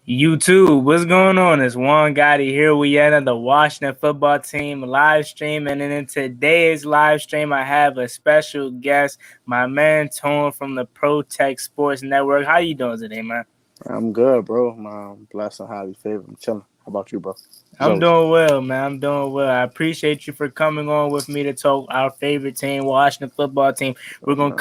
YouTube, what's going on? It's Juan Gotti here. We at the Washington football team live stream, and in today's live stream, I have a special guest, my man Tone from the Pro Tech Sports Network. How you doing today, man? I'm good, bro. I'm blessed and highly favored. I'm chilling. How about you, bro? As I'm always. doing well, man. I'm doing well. I appreciate you for coming on with me to talk our favorite team, Washington football team. We're gonna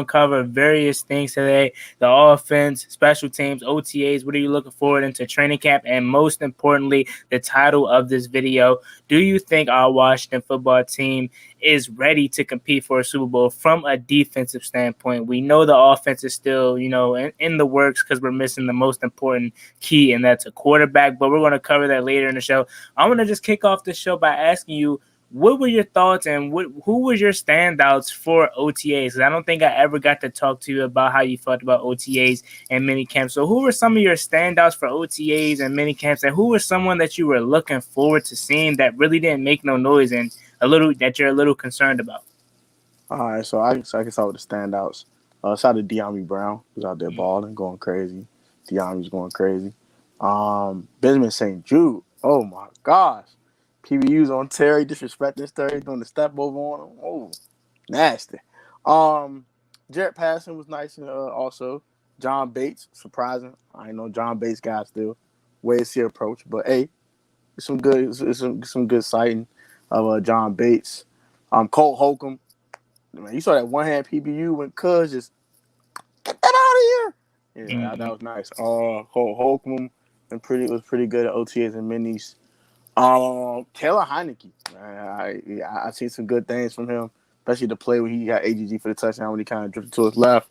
cover various things today: the offense, special teams, OTAs. What are you looking forward into training camp? And most importantly, the title of this video: do you think our Washington football team is ready to compete for a Super Bowl from a defensive standpoint? We know the offense is still, in the works because we're missing the most important key, and that's a quarterback. But we're going to cover that later in the show. I'm going to just kick off the show by asking you, what were your thoughts and who was your standouts for OTAs? Because I don't think I ever got to talk to you about how you felt about OTAs and mini camps. So who were some of your standouts for OTAs and mini camps, and who was someone that you were looking forward to seeing that really didn't make no noise and that you're a little concerned about? All right, so I can start with the standouts. Shout out to De'Ami Brown, who's out there balling, going crazy. De'Ami's going crazy. Benjamin St. Jude. Oh my gosh. PBU's on Terry, disrespecting Terry, doing the step over on him. Oh, nasty. Jarrett Patterson was nice, also. John Bates, surprising. I ain't know John Bates guy still. Way to see approach, but hey, it's some good sighting of John Bates. Colt Holcomb. Man, you saw that one hand PBU when Cuz just get that out of here. Yeah, that was nice. Colt Holcomb was pretty good at OTAs and minis. Taylor Heineke. I seen some good things from him, especially the play where he got AGG for the touchdown when he kind of drifted to his left.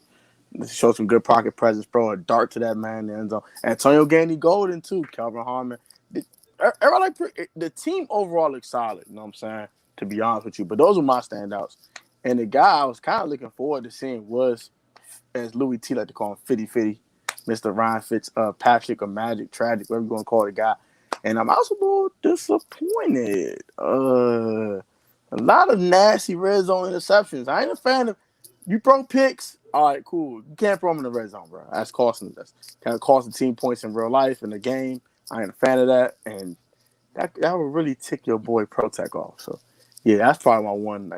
Showed some good pocket presence, bro. A dart to that man in the end zone. Antonio Gandy Golden too. Calvin Harmon. The team overall looks solid. You know what I'm saying? To be honest with you, but those were my standouts. And the guy I was kind of looking forward to seeing was, as Louis T like to call him, Fitty Fitty, Mr. Ryan Fitzpatrick or Magic Tragic, whatever you want to call the guy. And I'm also a little disappointed. A lot of nasty red zone interceptions. I ain't a fan of you throw picks. All right, cool. You can't throw them in the red zone, bro. That's kind of costing team points in real life in the game. I ain't a fan of that, and that would really tick your boy Protech off. So yeah, that's probably my one.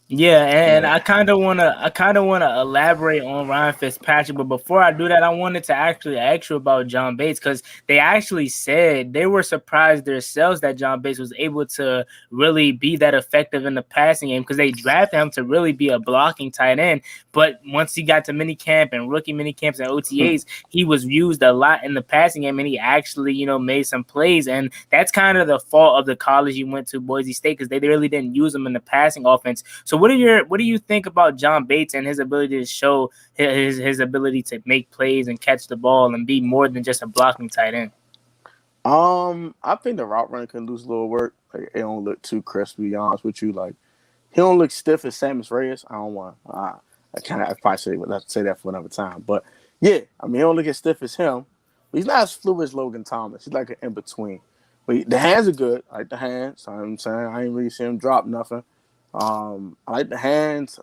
Yeah, and I kind of wanna elaborate on Ryan Fitzpatrick, but before I do that, I wanted to actually ask you about John Bates, because they actually said they were surprised themselves that John Bates was able to really be that effective in the passing game, because they drafted him to really be a blocking tight end. But once he got to minicamp and rookie minicamps and OTAs, he was used a lot in the passing game, and he actually made some plays, and that's kind of the fault of the college he went to, Boise State, because they really didn't use him in the passing offense. So what do you think about John Bates and his ability to show his ability to make plays and catch the ball and be more than just a blocking tight end? I think the route runner can lose a little work. Like, it don't look too crisp, to be honest with you. Like, he don't look stiff as Samus Reyes. I don't want. I probably say that for another time. But yeah, I mean, he don't look as stiff as him. But he's not as fluid as Logan Thomas. He's like an in between. But the hands are good. I like the hands. You know what I'm saying, I ain't really see him drop nothing. I like the hands.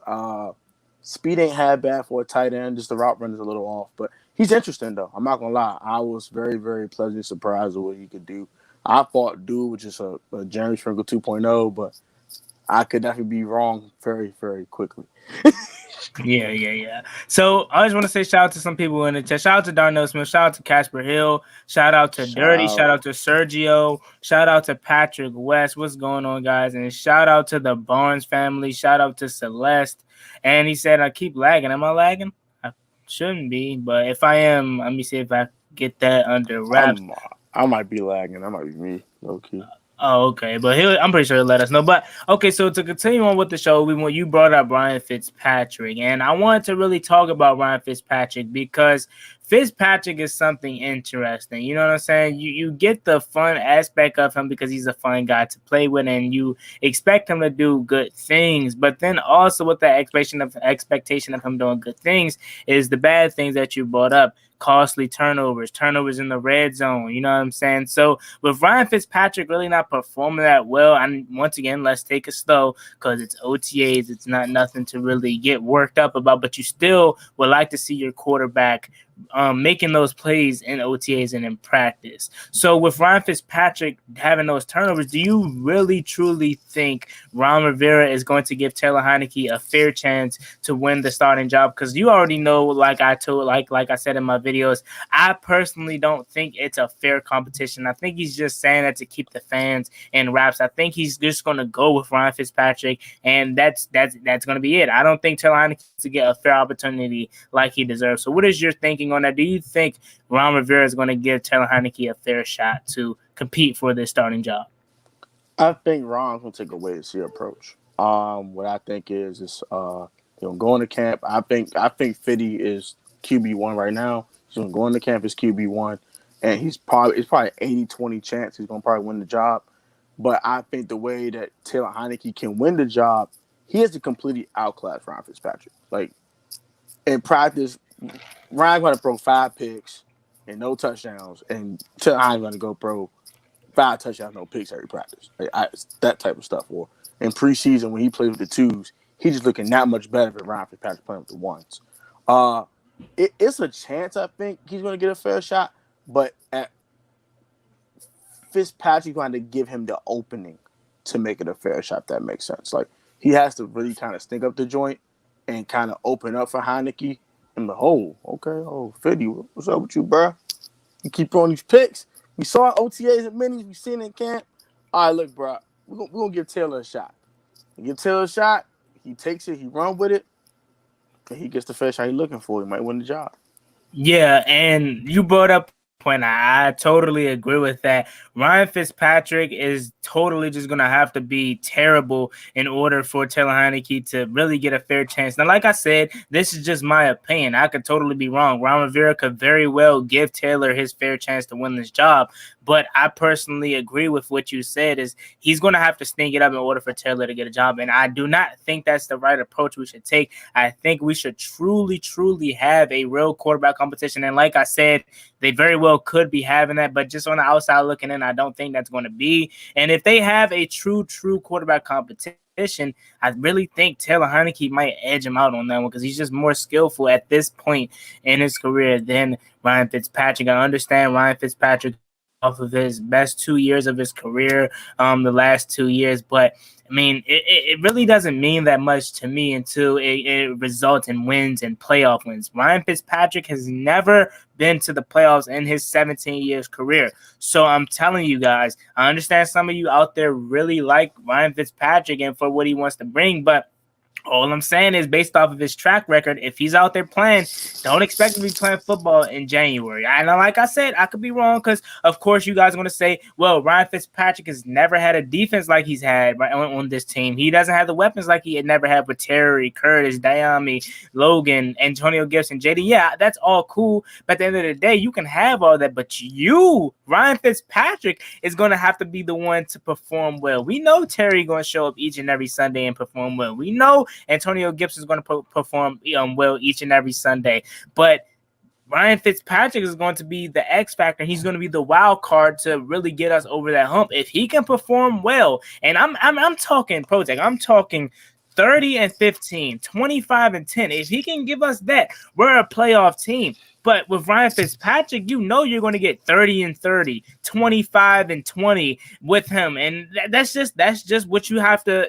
Speed ain't half bad for a tight end. Just the route run is a little off. But he's interesting, though. I'm not going to lie. I was very, very pleasantly surprised with what he could do. I thought dude was just a Jeremy Sprinkle 2.0, but I could definitely be wrong very, very quickly. Yeah. So I just want to say shout out to some people in the chat. Shout out to Darnell Smith. Shout out to Casper Hill. Shout out to Dirty. Shout out to Sergio. Shout out to Patrick West. What's going on, guys? And shout out to the Barnes family. Shout out to Celeste. And he said, I keep lagging. Am I lagging? I shouldn't be. But if I am, let me see if I get that under wraps. I might be lagging. That might be me. Okay. Oh, okay, but I'm pretty sure he'll let us know. But okay, so to continue on with the show, you brought up Ryan Fitzpatrick, and I wanted to really talk about Ryan Fitzpatrick because Fitzpatrick is something interesting. You know what I'm saying? You get the fun aspect of him because he's a fun guy to play with, and you expect him to do good things. But then also with the expectation of him doing good things is the bad things that you brought up. Costly turnovers in the red zone. You know what I'm saying? So with Ryan Fitzpatrick really not performing that well, and once again, let's take it slow because it's OTAs. It's not nothing to really get worked up about, but you still would like to see your quarterback making those plays in OTAs and in practice. So with Ryan Fitzpatrick having those turnovers, do you really truly think Ron Rivera is going to give Taylor Heineke a fair chance to win the starting job? Because you already know, like I said in my videos, I personally don't think it's a fair competition. I think he's just saying that to keep the fans in wraps. I think he's just going to go with Ryan Fitzpatrick, and that's going to be it. I don't think Taylor Heineke to get a fair opportunity like he deserves. So what is your thinking on that? Do you think Ron Rivera is going to give Taylor Heineke a fair shot to compete for this starting job? I think Ron's gonna take a wait and see approach. What I think is going to camp. I think Fitty is QB1 right now. He's gonna go into camp as QB1, and it's probably 80-20 chance he's gonna probably win the job. But I think the way that Taylor Heineke can win the job, he has to completely outclass Ryan Fitzpatrick. Like in practice, Ryan's gonna throw 5 picks and no touchdowns, and Taylor Heineke gonna go throw 5 touchdowns, no picks every practice. That type of stuff. Or in preseason when he plays with the twos, he's just looking that much better than Ryan Fitzpatrick playing with the ones. It's a chance I think he's going to get a fair shot, but Fitzpatrick's going to give him the opening to make it a fair shot, if that makes sense. Like, he has to really kind of stink up the joint and kind of open up for Heineke. And Fitty, what's up with you, bro? You keep throwing these picks. We saw OTAs and minis. We seen it in camp. All right, look, bro. We're gonna give Taylor a shot. We give Taylor a shot. He takes it. He runs with it. And he gets the fair shot he's looking for. He might win the job. Yeah, and you brought up a point. I totally agree with that. Ryan Fitzpatrick is totally just going to have to be terrible in order for Taylor Heineke to really get a fair chance. Now, like I said, this is just my opinion. I could totally be wrong. Ron Rivera could very well give Taylor his fair chance to win this job. But I personally agree with what you said is he's going to have to sneak it up in order for Taylor to get a job. And I do not think that's the right approach we should take. I think we should truly, truly have a real quarterback competition. And like I said, they very well could be having that. But just on the outside looking in, I don't think that's going to be. And if they have a true quarterback competition, I really think Taylor Heineke might edge him out on that one because he's just more skillful at this point in his career than Ryan Fitzpatrick. I understand Ryan Fitzpatrick off of his best 2 years of his career, the last 2 years. But I mean, it really doesn't mean that much to me until it results in wins and playoff wins. Ryan Fitzpatrick has never been to the playoffs in his 17 years career. So I'm telling you guys, I understand some of you out there really like Ryan Fitzpatrick and for what he wants to bring, but all I'm saying is based off of his track record, if he's out there playing, don't expect to be playing football in January. I know, like I said, I could be wrong because, of course, you guys are going to say, well, Ryan Fitzpatrick has never had a defense like he's had on this team. He doesn't have the weapons like he had never had with Terry, Curtis, Diami, Logan, Antonio Gibson, JD. Yeah, that's all cool. But at the end of the day, you can have all that. But you, Ryan Fitzpatrick, is going to have to be the one to perform well. We know Terry going to show up each and every Sunday and perform well. We know Antonio Gibson is going to perform well each and every Sunday. But Ryan Fitzpatrick is going to be the X factor. He's going to be the wild card to really get us over that hump. If he can perform well, and I'm talking Project, I'm talking 30-15, 25-10. If he can give us that, we're a playoff team. But with Ryan Fitzpatrick, you know you're going to get 30-30, 25-20 with him. And that's just what you have to,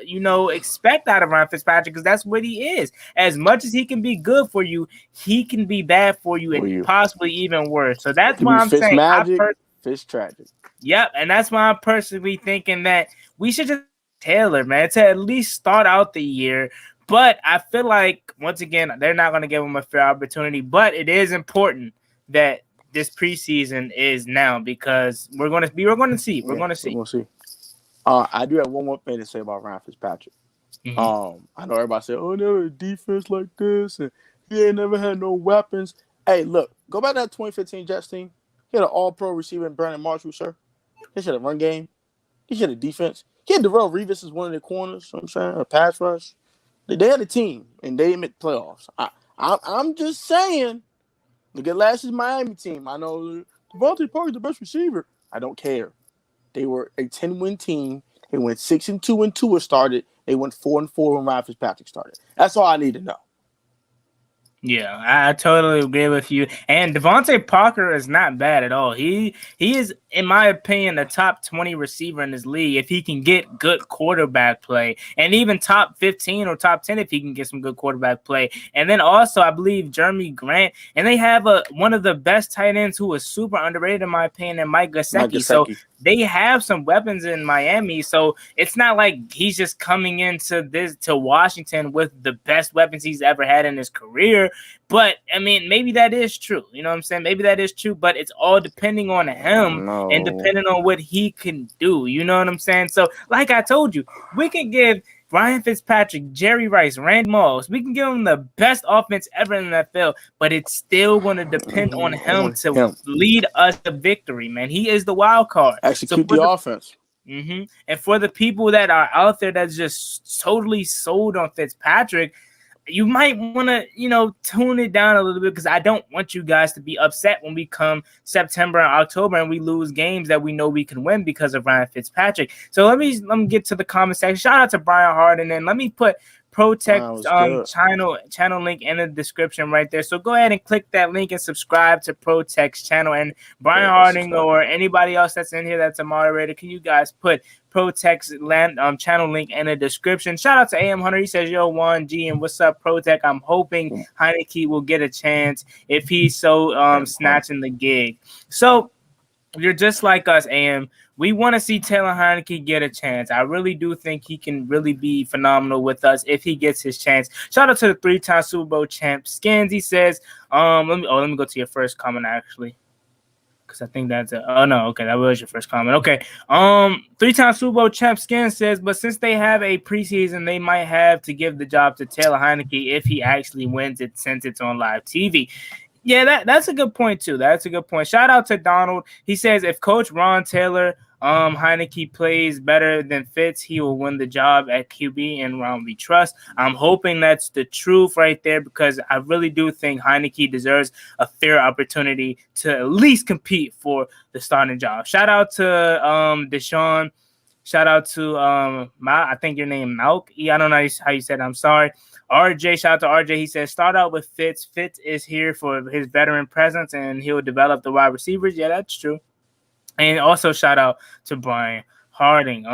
expect out of Ryan Fitzpatrick because that's what he is. As much as he can be good for you, he can be bad for you and possibly even worse. So that's why I'm saying Fitzpatrick. Yep, and that's why I'm personally thinking that we should just Taylor, man, to at least start out the year. But I feel like, once again, they're not going to give him a fair opportunity. But it is important that this preseason is now because we're going to see. We're going to see. We're going to see. I do have one more thing to say about Ryan Fitzpatrick. Mm-hmm. I know everybody said, "Oh, never a defense like this, and he ain't never had no weapons." Hey, look, go back to that 2015 Jets team. He had an All-Pro receiver in Brandon Marshall, sir. He had a run game. He had a defense. He had Darrell Revis as one of their corners. You know what I'm saying, a pass rush. They had a team, and they made playoffs. I'm just saying, look at last year's Miami team. I know Devontae Parker's the best receiver. I don't care. They were a 10-win team. They went 6-2 when Tua started. They went 4-4 when Ryan Fitzpatrick started. That's all I need to know. Yeah, I totally agree with you. And Devontae Parker is not bad at all. He is, in my opinion, a top 20 receiver in this league if he can get good quarterback play, and even top 15 or top 10 if he can get some good quarterback play. And then also, I believe Jeremy Grant, and they have one of the best tight ends who is super underrated in my opinion, and Mike Mike Gesicki. So Gesicki. they have some weapons in Miami. So it's not like he's just coming into this to Washington with the best weapons he's ever had in his career. But I mean, maybe that is true. You know what I'm saying? Maybe that is true, but it's all depending on him and No. depending on what he can do. You know what I'm saying? So, like I told you, we can give Ryan Fitzpatrick, Jerry Rice, Randy Moss, we can give him the best offense ever in the NFL, but it's still going to depend on him On to him. lead us to victory, man. He is the wild card. So Execute for the the offense. And for the people that are out there that's just totally sold on Fitzpatrick, you might want to, tune it down a little bit because I don't want you guys to be upset when we come September and October and we lose games that we know we can win because of Ryan Fitzpatrick. So let me get to the comment section. Shout out to Brian Hart, and then let me put Protect Good. channel link in the description right there. So go ahead and click that link and subscribe to Protect's channel. And Brian Harding or anybody else that's in here that's a moderator, can you guys put Protect's channel link in the description? Shout out to AM Hunter. He says, "Yo, Juan G, and what's up, Protect? I'm hoping Heineke will get a chance if he's so snatching the gig." So you're just like us, AM. We want to see Taylor Heineke get a chance. I really do think he can really be phenomenal with us if he gets his chance. Shout out to the 3-time Super Bowl champ Skins. He says, let me go to your first comment actually. Because I think that's that was your first comment. Okay. 3-time Super Bowl champ Skin says, but since they have a preseason, they might have to give the job to Taylor Heineke if he actually wins it since it's on live TV. Yeah, that's a good point too. That's a good point. Shout out to Donald. He says if Coach Ron Taylor Heineke plays better than Fitz, he will win the job at QB and Ron we trust. I'm hoping that's the truth right there because I really do think Heineke deserves a fair opportunity to at least compete for the starting job. Shout out to Deshaun. Shout out to I think your name Malk. I don't know how you said it. I'm sorry. RJ, shout out to RJ. He says, start out with Fitz. Fitz is here for his veteran presence, and he'll develop the wide receivers. Yeah, that's true. And also shout out to Brian Harding.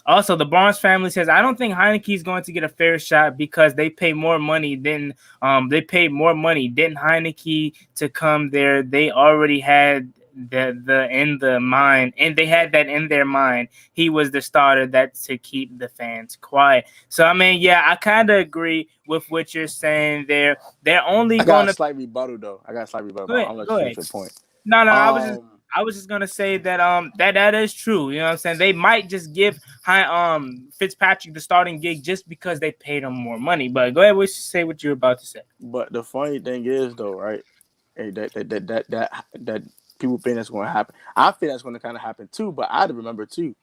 Also, the Barnes family says, I don't think Heineke is going to get a fair shot because they pay more money than Didn't Heineke to come there? They already had the in the mind, and they had that in their mind. He was the starter that to keep the fans quiet. So I mean, yeah, I kind of agree with what you're saying there. They're only going to Slight rebuttal though. I got a slight rebuttal. go I'll let go you ahead. finish your point. No, I was just gonna say that that is true. You know what I'm saying? They might just give Fitzpatrick the starting gig just because they paid him more money. But go ahead, say what you're about to say. But the funny thing is though, right? That people think that's going to happen. I think that's going to kind of happen too. But I remember too,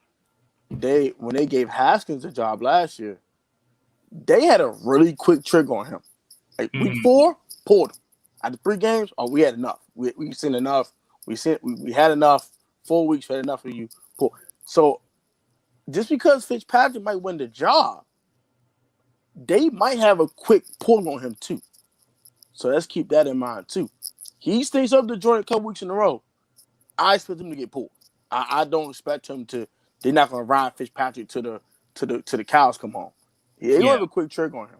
when they gave Haskins a job last year, they had a really quick trigger on him. Like week 4, pulled him. After 3 games, we had enough. We seen enough. We had enough. 4 weeks, we had enough of you. Pull. So just because Fitzpatrick might win the job, they might have a quick pull on him too. So let's keep that in mind too. He stays up the joint a couple weeks in a row. I expect him to get pulled. I don't expect him to. They're not going to ride Fitzpatrick to the cows come home. Yeah, they have a quick trigger on him.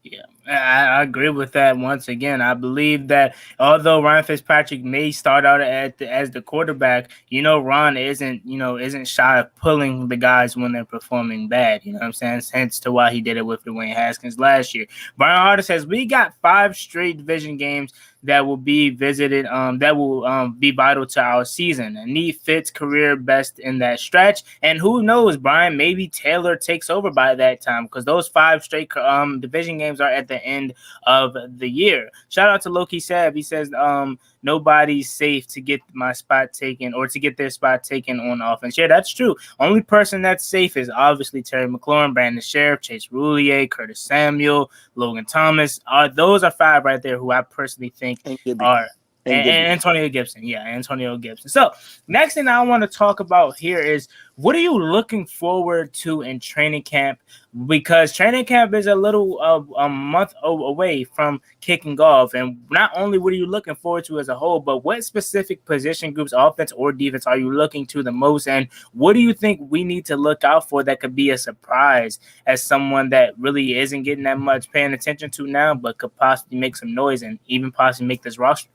Yeah, I agree with that. Once again, I believe that although Ryan Fitzpatrick may start out as the quarterback, Ron isn't shy of pulling the guys when they're performing bad. You know what I'm saying? Hence to why he did it with Dwayne Haskins last year. Brian Harder says we got 5 straight division games that will be visited, that will be vital to our season. And need Fitz career best in that stretch. And who knows, Brian, maybe Taylor takes over by that time because those 5 straight division games are at the end of the year. Shout out to Loki Sab. He says, nobody's safe to get my spot taken or to get their spot taken on offense. Yeah, that's true. Only person that's safe is obviously Terry McLaurin, Brandon Sheriff, Chase Roulier, Curtis Samuel, Logan Thomas. Those are 5 right there who I personally think are And Gibby. Antonio Gibson. Yeah, Antonio Gibson. So next thing I want to talk about here is what are you looking forward to in training camp? Because training camp is a little a month away from kicking off. And not only what are you looking forward to as a whole, but what specific position groups, offense or defense, are you looking to the most? And what do you think we need to look out for that could be a surprise as someone that really isn't getting that much paying attention to now, but could possibly make some noise and even possibly make this roster?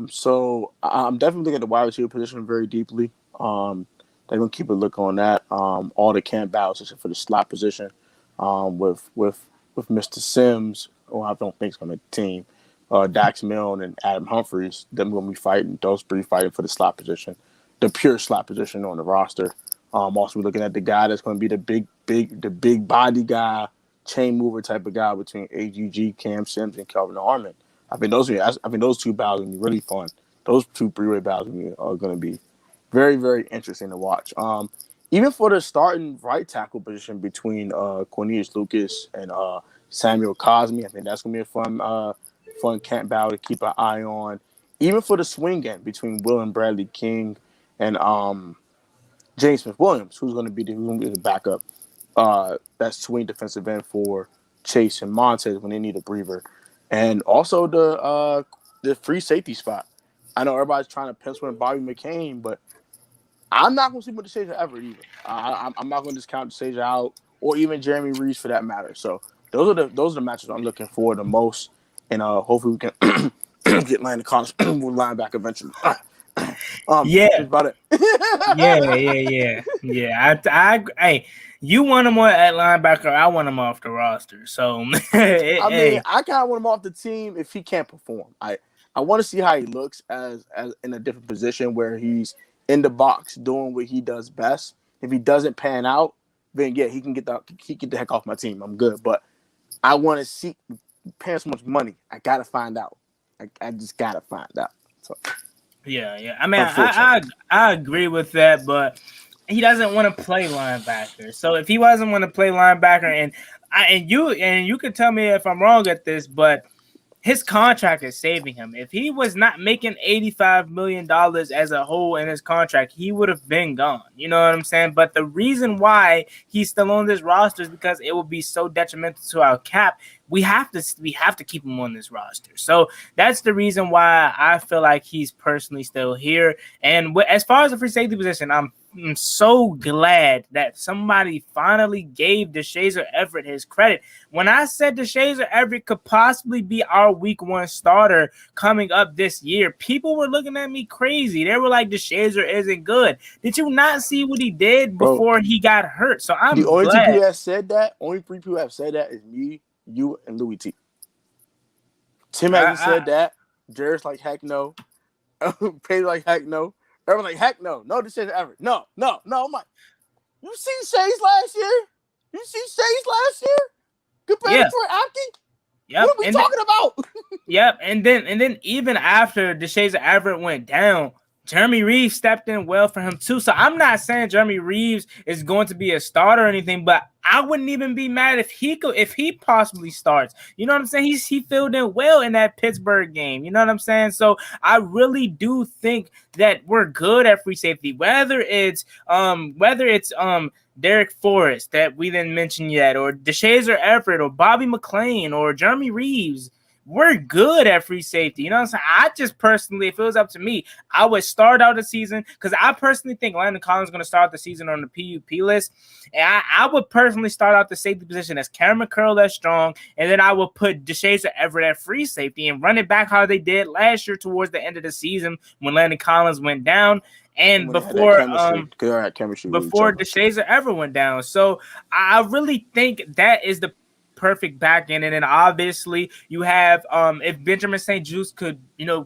So I'm definitely looking at the wide receiver position very deeply. They're gonna keep a look on that. All the camp battles except for the slot position. With Mr. Sims, who I don't think is gonna make the team. Dax Milne and Adam Humphries, them gonna be fighting. Those three fighting for the slot position, the pure slot position on the roster. Also looking at the guy that's gonna be the big body guy, chain mover type of guy between AGG, Cam Sims, and Kelvin Harmon. I think those two battles are gonna be really fun. Those two three-way battles are gonna be very, very interesting to watch. Even for the starting right tackle position between Cornelius Lucas and Samuel Cosme, I think that's gonna be a fun camp battle to keep an eye on. Even for the swing game between Will and Bradley King and James Smith Williams, who's gonna be the backup. That swing defensive end for Chase and Montez when they need a breather. And also the free safety spot. I know everybody's trying to pencil in Bobby McCain, but I'm not going to sleep with DeShazer Everett either. I'm not going to discount DeShazer out, or even Jeremy Reeves for that matter. So those are the matches I'm looking for the most, and hopefully we can get Landon Collins linebacker eventually. Yeah, that's about it. Hey, you want him on at linebacker. I want him off the roster. So I kind of want him off the team if he can't perform. I want to see how he looks as in a different position where he's in the box doing what he does best. If he doesn't pan out, then yeah, he can get the heck off my team. I'm good. But I want to see paying so much money. I gotta find out. I just gotta find out. So. Yeah. I mean, I agree with that, but he doesn't want to play linebacker. So if he doesn't want to play linebacker, and you can tell me if I'm wrong at this, but his contract is saving him. If he was not making $85 million as a whole in his contract, he would have been gone. You know what I'm saying? But the reason why he's still on this roster is because it would be so detrimental to our cap. We have to keep him on this roster. So that's the reason why I feel like he's personally still here. And as far as the free safety position, I'm so glad that somebody finally gave DeShazer Everett his credit. When I said DeShazer Everett could possibly be our week 1 starter coming up this year, people were looking at me crazy. They were like, DeShazer isn't good. Did you not see what he did before he got hurt? So I'm the only glad. two people that said that, only 3 people that have said that is me, you, and Louis T. Tim hasn't said that. Jared's like, heck no. Pay's like, heck no. Everyone's like, heck no. No decision ever. No. I'm like, you see Shay's last year? Compared to Troy Apke? Yep. What are we talking about? Yep. And then even after DeShazer Everett went down, Jeremy Reeves stepped in well for him too. So I'm not saying Jeremy Reeves is going to be a starter or anything, but I wouldn't even be mad if he possibly starts. You know what I'm saying? He filled in well in that Pittsburgh game. You know what I'm saying? So I really do think that we're good at free safety, whether it's Derek Forrest that we didn't mention yet, or DeShazer Everett, or Bobby McClain, or Jeremy Reeves. We're good at free safety. You know what I'm saying? I just personally, if it was up to me, I would start out the season because I personally think Landon Collins is going to start the season on the PUP list. And I would personally start out the safety position as Cameron Curl as strong, and then I would put DeShazer Everett at free safety and run it back how they did last year towards the end of the season when Landon Collins went down. And before DeShazer Everett went down. So I really think that is the perfect back end. And then obviously you have if Benjamin St. Juste could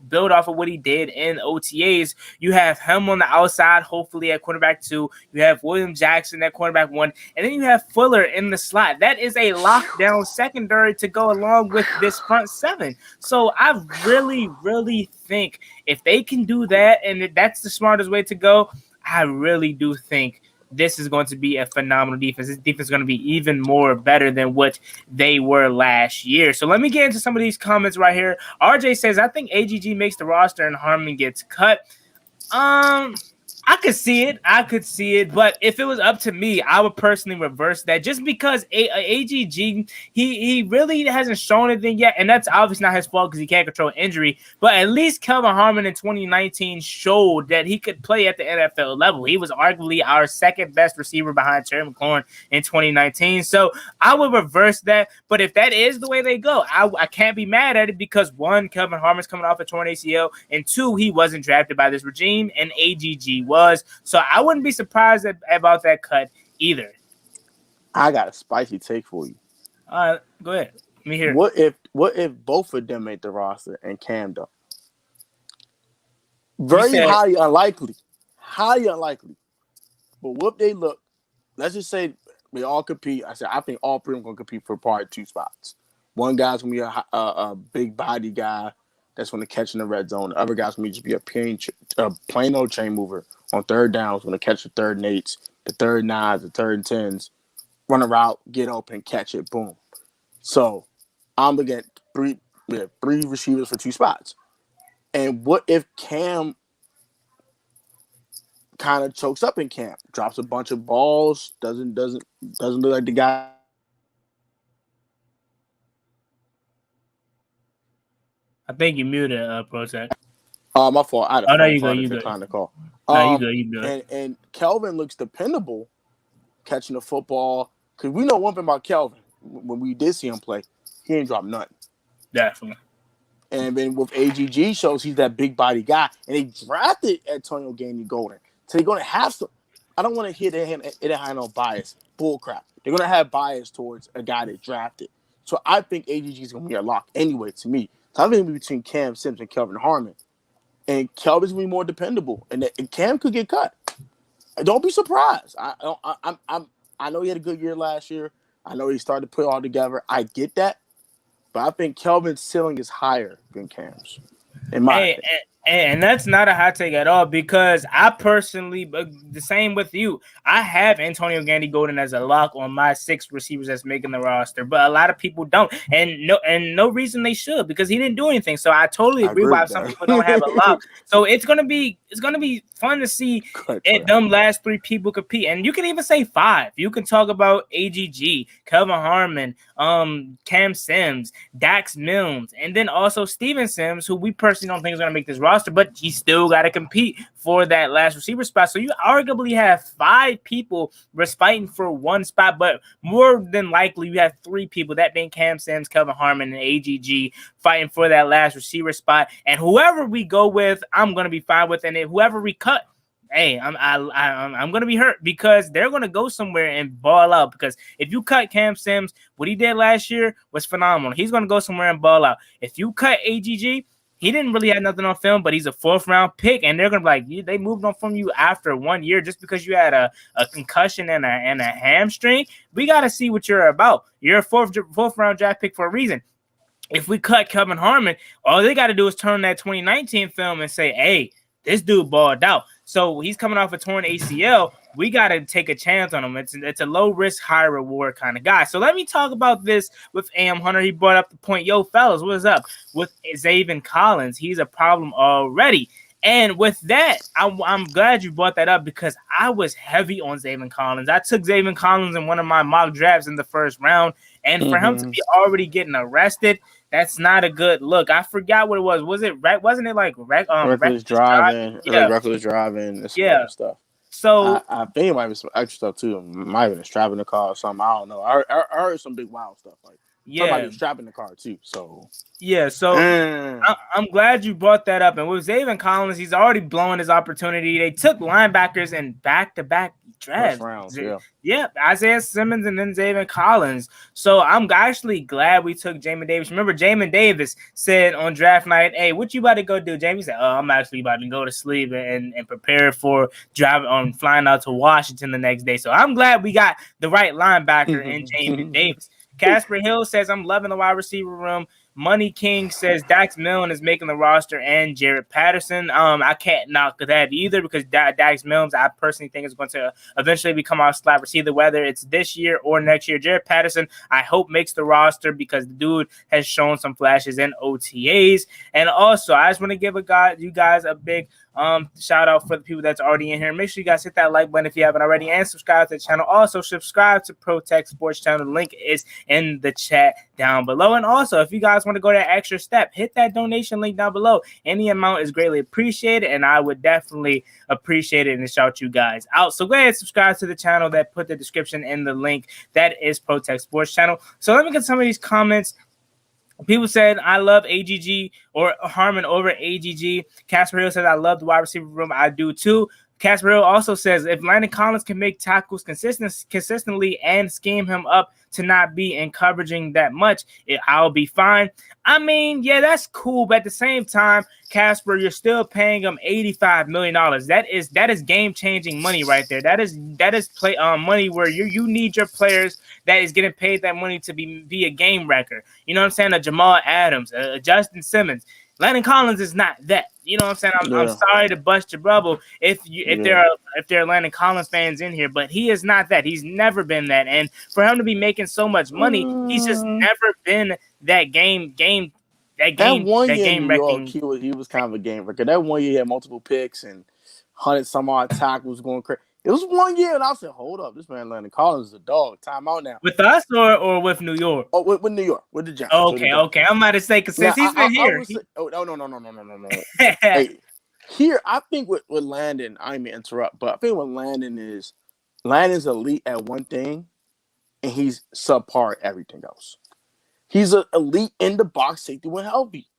build off of what he did in OTAs, you have him on the outside, hopefully at quarterback 2. You have William Jackson at quarterback 1, and then you have Fuller in the slot. That is a lockdown secondary to go along with this front 7. So I really think if they can do that, and that's the smartest way to go, I really do think this is going to be a phenomenal defense. This defense is going to be even more better than what they were last year. So let me get into some of these comments right here. RJ says, I think AGG makes the roster and Harmon gets cut. I could see it. I could see it. But if it was up to me, I would personally reverse that just because AGG, he really hasn't shown anything yet. And that's obviously not his fault because he can't control injury. But at least Kelvin Harmon in 2019 showed that he could play at the NFL level. He was arguably our second best receiver behind Terry McLaurin in 2019. So I would reverse that. But if that is the way they go, I can't be mad at it because one, Kelvin Harmon's coming off a torn ACL. And two, he wasn't drafted by this regime. And AGG was. So I wouldn't be surprised about that cut either. I got a spicy take for you. Go ahead. Let me hear. What if both of them made the roster and Cam don't? Highly unlikely. Highly unlikely. But what if they look? Let's just say they all compete. I think all three of them going to compete for probably 2 spots. One guy's going to be a big body guy that's going to catch in the red zone. The other guy's going to just be a plain old chain mover on third downs, going to catch the third and 8s, the third 9s, the third and 10s, run a route, get open, catch it, boom. So I'm looking at three receivers for 2 spots. And what if Cam kind of chokes up in camp, drops a bunch of balls, doesn't look like the guy? I think you muted, Prozac. My fault. I had a no, you phone go. You go. Trying to call. No, you go. And Kelvin looks dependable catching the football because we know one thing about Kelvin. When we did see him play, he ain't dropped nothing. Definitely. And then with AGG shows he's that big body guy, and they drafted Antonio Gandy Golden, so they're gonna have some. I don't want to hear it had no bias. Bullcrap. They're gonna have bias towards a guy that drafted. So I think AGG is gonna be a lock anyway. To me, so I think between Cam Sims and Kelvin Harmon. And Kelvin's gonna be more dependable, and Cam could get cut. Don't be surprised. I know he had a good year last year. I know he started to put it all together. I get that, but I think Kelvin's ceiling is higher than Cam's. In my opinion. And that's not a hot take at all because I personally, the same with you, I have Antonio Gandy Golden as a lock on my 6 receivers that's making the roster, but a lot of people don't, and no reason they should because he didn't do anything. So I totally agree why some people don't have a lock. So it's gonna be fun to see them last 3 people compete, and you can even say 5. You can talk about AGG, Kelvin Harmon, Cam Sims, Dax Milnes, and then also Steven Sims, who we personally don't think is gonna make this roster. But he still got to compete for that last receiver spot. So you arguably have 5 people fighting for 1 spot, but more than likely you have 3 people, that being Cam Sims, Kelvin Harmon, and AGG fighting for that last receiver spot. And whoever we go with, I'm going to be fine with. And whoever we cut, hey, I'm gonna be hurt because they're gonna go somewhere and ball out. Because if you cut Cam Sims, what he did last year was phenomenal. He's gonna go somewhere and ball out. If you cut AGG, he didn't really have nothing on film, but he's a 4th round pick, and they're gonna be like, they moved on from you after 1 year just because you had a concussion and a hamstring. We gotta see what you're about. You're a 4th round draft pick for a reason. If we cut Kelvin Harmon, all they got to do is turn that 2019 film and say, hey, this dude balled out. So he's coming off a torn ACL. We got to take a chance on him. It's a low risk, high reward kind of guy. So let me talk about this with AM Hunter. He brought up the point, yo, fellas, what is up with Zaven Collins? He's a problem already. And with that, I'm glad you brought that up because I was heavy on Zaven Collins. I took Zaven Collins in one of my mock drafts in the 1st round. And for him to be already getting arrested, that's not a good look. I forgot what it was. Wasn't it like reckless driving? Yeah. Reckless driving and some other stuff. So I think it might be some extra stuff too. Might have been strapping the car or something. I don't know. I heard some big wild stuff like somebody strapping the car too. So I'm glad you brought that up. And with Zaven Collins, he's already blowing his opportunity. They took linebackers in back-to-back drafts. Rounds, Isaiah Simmons and then Zaven Collins. So I'm actually glad we took Jamin Davis. Remember, Jamin Davis said on draft night, hey, what you about to go do? Jamie said, I'm actually about to go to sleep and prepare for flying out to Washington the next day. So I'm glad we got the right linebacker in Jamin Davis. Casper Hill says, I'm loving the wide receiver room. Money King says Dax Milne is making the roster and Jared Patterson. I can't knock that either because Dax Milne, I personally think is going to eventually become our slot receiver, whether it's this year or next year. Jared Patterson, I hope makes the roster because the dude has shown some flashes in OTAs. And also, I just want to give you guys a big shout out for the people that's already in here. Make sure you guys hit that like button if you haven't already and subscribe to the channel. Also, subscribe to Protect Sports channel. The link is in the chat down below. And also, if you guys want to go that extra step, hit that donation link down below. Any amount is greatly appreciated, and I would definitely appreciate it and shout you guys out. So go ahead and subscribe to the channel that put the description in the link. That is Protect Sports channel. So let me get some of these comments. People said, I love AGG or Harmon over AGG. Casper Hill says, I love the wide receiver room. I do too. Casper Hill also says, if Landon Collins can make tackles consistently and scheme him up to not be in coveraging that much, I'll be fine. I mean, yeah, that's cool. But at the same time, Casper, you're still paying him $85 million. That is game-changing money right there. That is play money where you need your players that is getting paid that money to be a game wrecker. You know what I'm saying? A Jamal Adams, a Justin Simmons. Landon Collins is not that. You know what I'm saying? I'm sorry to bust your bubble if there are Landon Collins fans in here, but he is not that. He's never been that. And for him to be making so much money, he's just never been that game in New York, he was kind of a game wrecker. That one year he had multiple picks and 100 some odd tackles going crazy. It was 1 year, and I said, "Hold up, this man Landon Collins is a dog. Time out now." With us or with New York? Oh, with New York, with the Giants. Okay. I'm about to say because since he's been here. No. Hey, here I think with Landon, I didn't mean to interrupt, but I think what Landon's elite at one thing, and he's subpar at everything else. He's an elite in the box safety when healthy.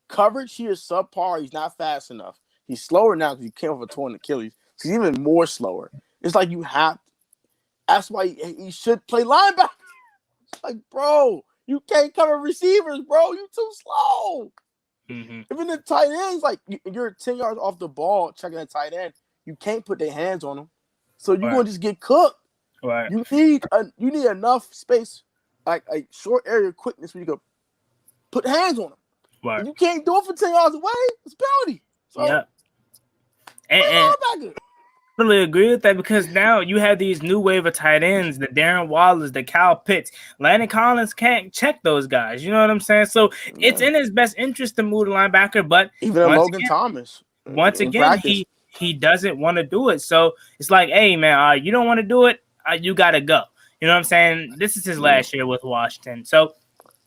Coverage, he is subpar. He's not fast enough. He's slower now because he came off a torn Achilles. So he's even more slower. It's like you have to. That's why he should play linebacker. It's like, bro, you can't cover receivers, bro. You too slow. Mm-hmm. Even the tight ends, like you're 10 yards off the ball, checking a tight end, you can't put their hands on them. So you're going to just get cooked. Right. You need enough space, like a short area of quickness where you can put hands on them. Right. If you can't do it for 10 yards away, it's penalty. So, yeah. And I totally agree with that because now you have these new wave of tight ends, the Darren Wallers, the Kyle Pitts. Landon Collins can't check those guys. You know what I'm saying? So it's in his best interest to move the linebacker, but even Logan Thomas. Once again, he doesn't want to do it. So it's like, hey man, you don't want to do it, you gotta go. You know what I'm saying? This is his last year with Washington. So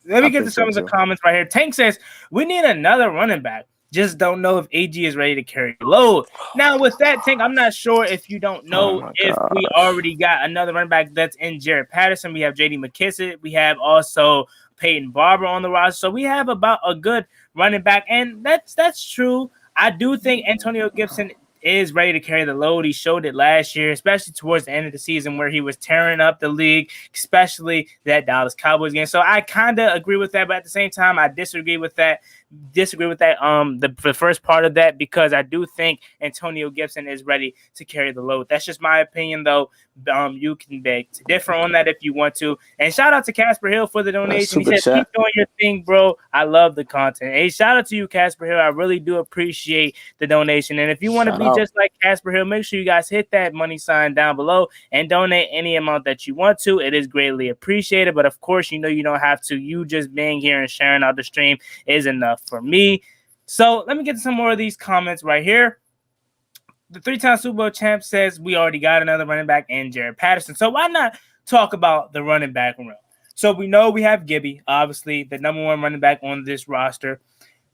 let me get to some of the comments right here. Tank says, we need another running back. Just don't know if AG is ready to carry the load. Now, with that, Tank, I'm not sure if you don't know if we already got another running back that's in Jared Patterson. We have J.D. McKissick. We have also Peyton Barber on the roster. So we have about a good running back, and that's true. I do think Antonio Gibson is ready to carry the load. He showed it last year, especially towards the end of the season where he was tearing up the league, especially that Dallas Cowboys game. So I kind of agree with that, but at the same time, I disagree with that. The first part of that, because I do think Antonio Gibson is ready to carry the load. That's just my opinion, though. You can beg to differ on that if you want to. And shout out to Casper Hill for the donation. He said, keep doing your thing, bro. I love the content. Hey, shout out to you, Casper Hill. I really do appreciate the donation. And if you want to be just like Casper Hill, make sure you guys hit that money sign down below and donate any amount that you want to. It is greatly appreciated. But of course, you don't have to. You just being here and sharing out the stream is enough for me. So let me get to some more of these comments right here. The 3-time Super Bowl champ says we already got another running back in Jared Patterson. So why not talk about the running back room? So we know we have Gibby, obviously the number one running back on this roster.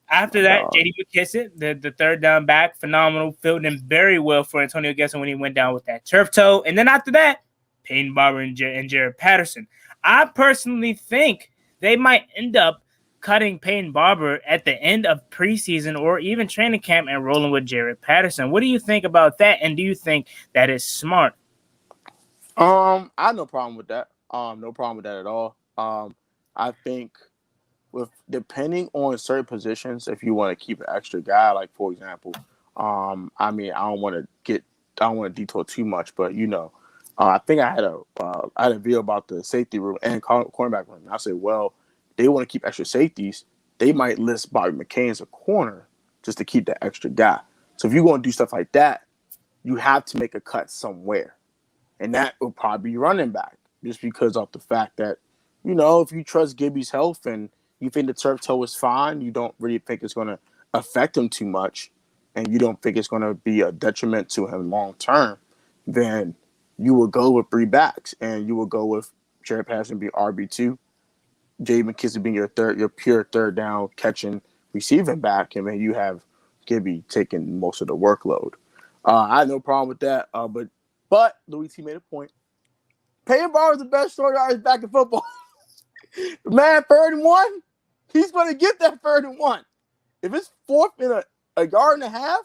After that, J.D. McKissick, the third down back, phenomenal, filled in very well for Antonio Gibson when he went down with that turf toe. And then after that, Peyton Barber and Jared Patterson. I personally think they might end up cutting Peyton Barber at the end of preseason or even training camp and rolling with Jared Patterson. What do you think about that? And do you think that is smart? I have no problem with that. No problem with that at all. I think depending on certain positions, if you want to keep an extra guy, like for example, I don't want to detour too much, but I think I had a video about the safety room and cornerback room. And I said, well, they want to keep extra safeties. they might list Bobby McCain as a corner just to keep that extra guy. So if you're going to do stuff like that, you have to make a cut somewhere. And that will probably be running back just because of the fact that, if you trust Gibby's health and you think the turf toe is fine, you don't really think it's going to affect him too much, and you don't think it's going to be a detriment to him long term, then you will go with three backs and you will go with Jared Patterson being RB2, J. McKissick being your pure third down catching receiving back, and then you have Gibby taking most of the workload. I had no problem with that, but Louis T made a point. Peyton Barber is the best short yardage back in football. Man, 3rd and 1, he's going to get that 3rd and 1. If it's 4th and a yard and a half,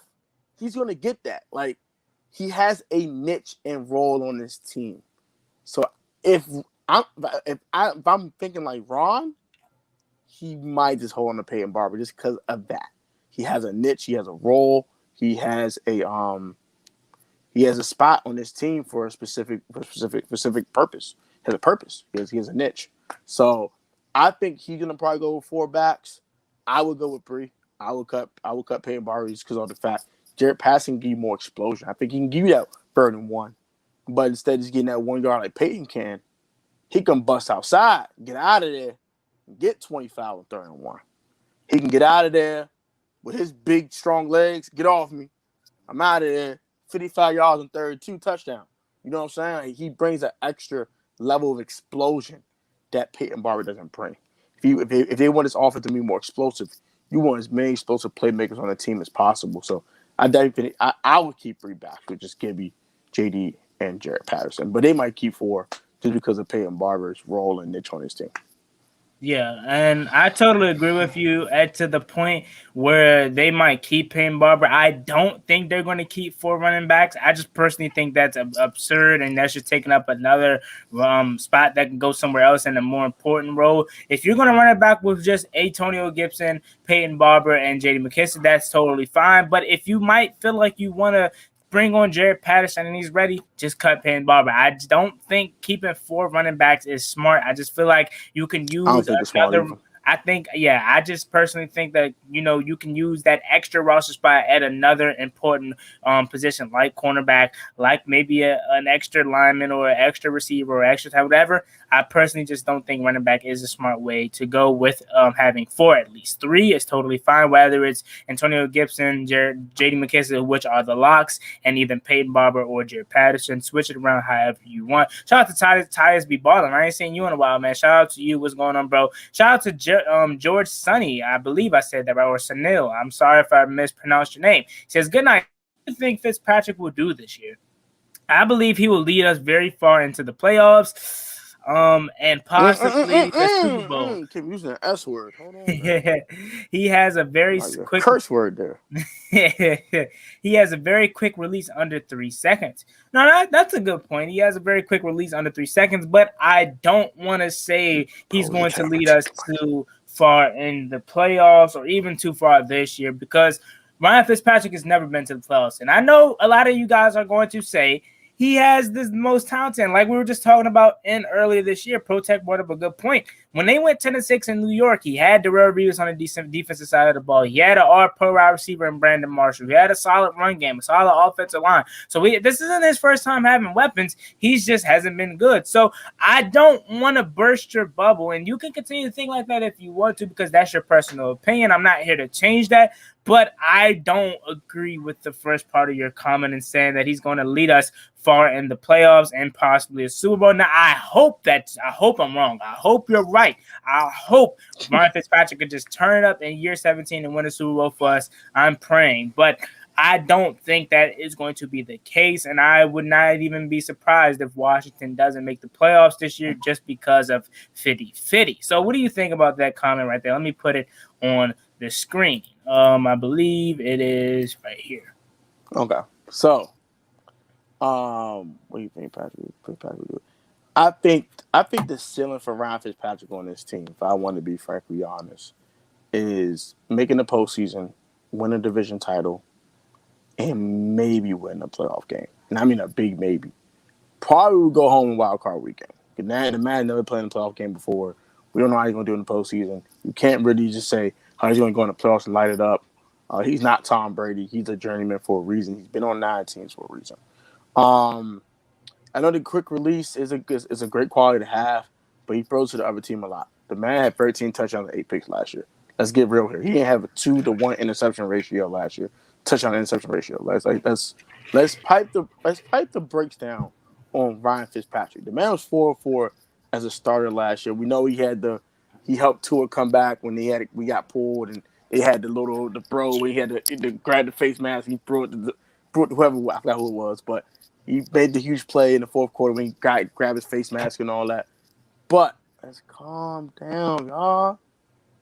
he's going to get that. Like, he has a niche and role on this team. So if I'm thinking like Ron, he might just hold on to Peyton Barber just because of that. He has a niche. He has a role. He has a spot on this team for a specific purpose. He has a purpose. He has a niche. So I think he's gonna probably go with 4 backs. I would go with 3. I would cut Peyton Barber just because of the fact Jared Patterson can give you more explosion. I think he can give you that 3rd and 1. But instead of just getting that 1 yard like Peyton can, he can bust outside, get out of there, and get 25 on 3rd and 1. He can get out of there with his big, strong legs. Get off me. I'm out of there. 55 yards on 3rd, 2 touchdown. You know what I'm saying? Like, he brings an extra level of explosion that Peyton Barber doesn't bring. If they want this offense to be more explosive, you want as many explosive playmakers on the team as possible. So I definitely I would keep 3 backs with just Gibby, JD, and Jared Patterson. But they might keep 4 just because of Peyton Barber's role and niche on his team. Yeah, and I totally agree with you to the point where they might keep Peyton Barber. I don't think they're going to keep 4 running backs. I just personally think that's absurd, and that's just taking up another spot that can go somewhere else in a more important role. If you're going to run it back with just Antonio Gibson, Peyton Barber, and J.D. McKissick, that's totally fine. But if you might feel like you want to bring on Jared Patterson and he's ready, just cut Peyton Barber. I just don't think keeping 4 running backs is smart. I just feel like you can use another. I just personally think that, you can use that extra roster spot at another important position like cornerback, like maybe an extra lineman or an extra receiver or extra type, whatever. I personally just don't think running back is a smart way to go with having 4 at least. 3 is totally fine, whether it's Antonio Gibson, J.D. McKissick, which are the locks, and even Peyton Barber or Jared Patterson. Switch it around however you want. Shout out to Tyus B. Ballin. I ain't seen you in a while, man. Shout out to you. What's going on, bro? Shout out to George Sonny. I believe I said that right, or Sunil. I'm sorry if I mispronounced your name. He says, good night. What do you think Fitzpatrick will do this year? I believe he will lead us very far into the playoffs. And possibly the Super Bowl. Keep using the S word. Hold on. He has a very quick curse word there. He has a very quick release under 3 seconds. No, that's a good point. He has a very quick release under 3 seconds, but I don't want to say he's going to lead us too far in the playoffs or even too far this year, because Ryan Fitzpatrick has never been to the playoffs. And I know a lot of you guys are going to say he has the most talent. And like we were just talking about earlier this year, Protect brought up a good point. When they went 10-6 in New York, he had Darrell Reeves on the defensive side of the ball. He had an all-pro wide receiver in Brandon Marshall. He had a solid run game, a solid offensive line. So this isn't his first time having weapons. He just hasn't been good. So I don't want to burst your bubble. And you can continue to think like that if you want to, because that's your personal opinion. I'm not here to change that. But I don't agree with the first part of your comment and saying that he's going to lead us far in the playoffs and possibly a Super Bowl. Now, I hope I'm wrong. I hope you're right. I hope Ryan Fitzpatrick could just turn it up in year 17 and win a Super Bowl for us. I'm praying. But I don't think that is going to be the case, and I would not even be surprised if Washington doesn't make the playoffs this year just because of 50-50. So what do you think about that comment right there? Let me put it on the screen. I believe it is right here. Okay. So, what do you think, Patrick? I think the ceiling for Ryan Fitzpatrick on this team, if I want to be frankly honest, is making the postseason, win a division title, and maybe win a playoff game. And I mean a big maybe. Probably will go home in wild card weekend. The man never played in a playoff game before. We don't know how he's going to do in the postseason. You can't really just say, how he's going to go in the playoffs and light it up. He's not Tom Brady. He's a journeyman for a reason. He's been on 9 teams for a reason. Um, I know the quick release is a great quality to have, but he throws to the other team a lot. The man had 13 touchdowns and 8 picks last year. Let's get real here. He didn't have a 2-to-1 interception ratio last year. Touchdown interception ratio. Let's pipe the brakes down on Ryan Fitzpatrick. The man was 4-4 as a starter last year. We know he helped Tua come back when we got pulled and they had the throw where he had to grab the face mask and he threw it to whoever, I forgot who it was, but he made the huge play in the fourth quarter when he grabbed his face mask and all that. But let's calm down, y'all.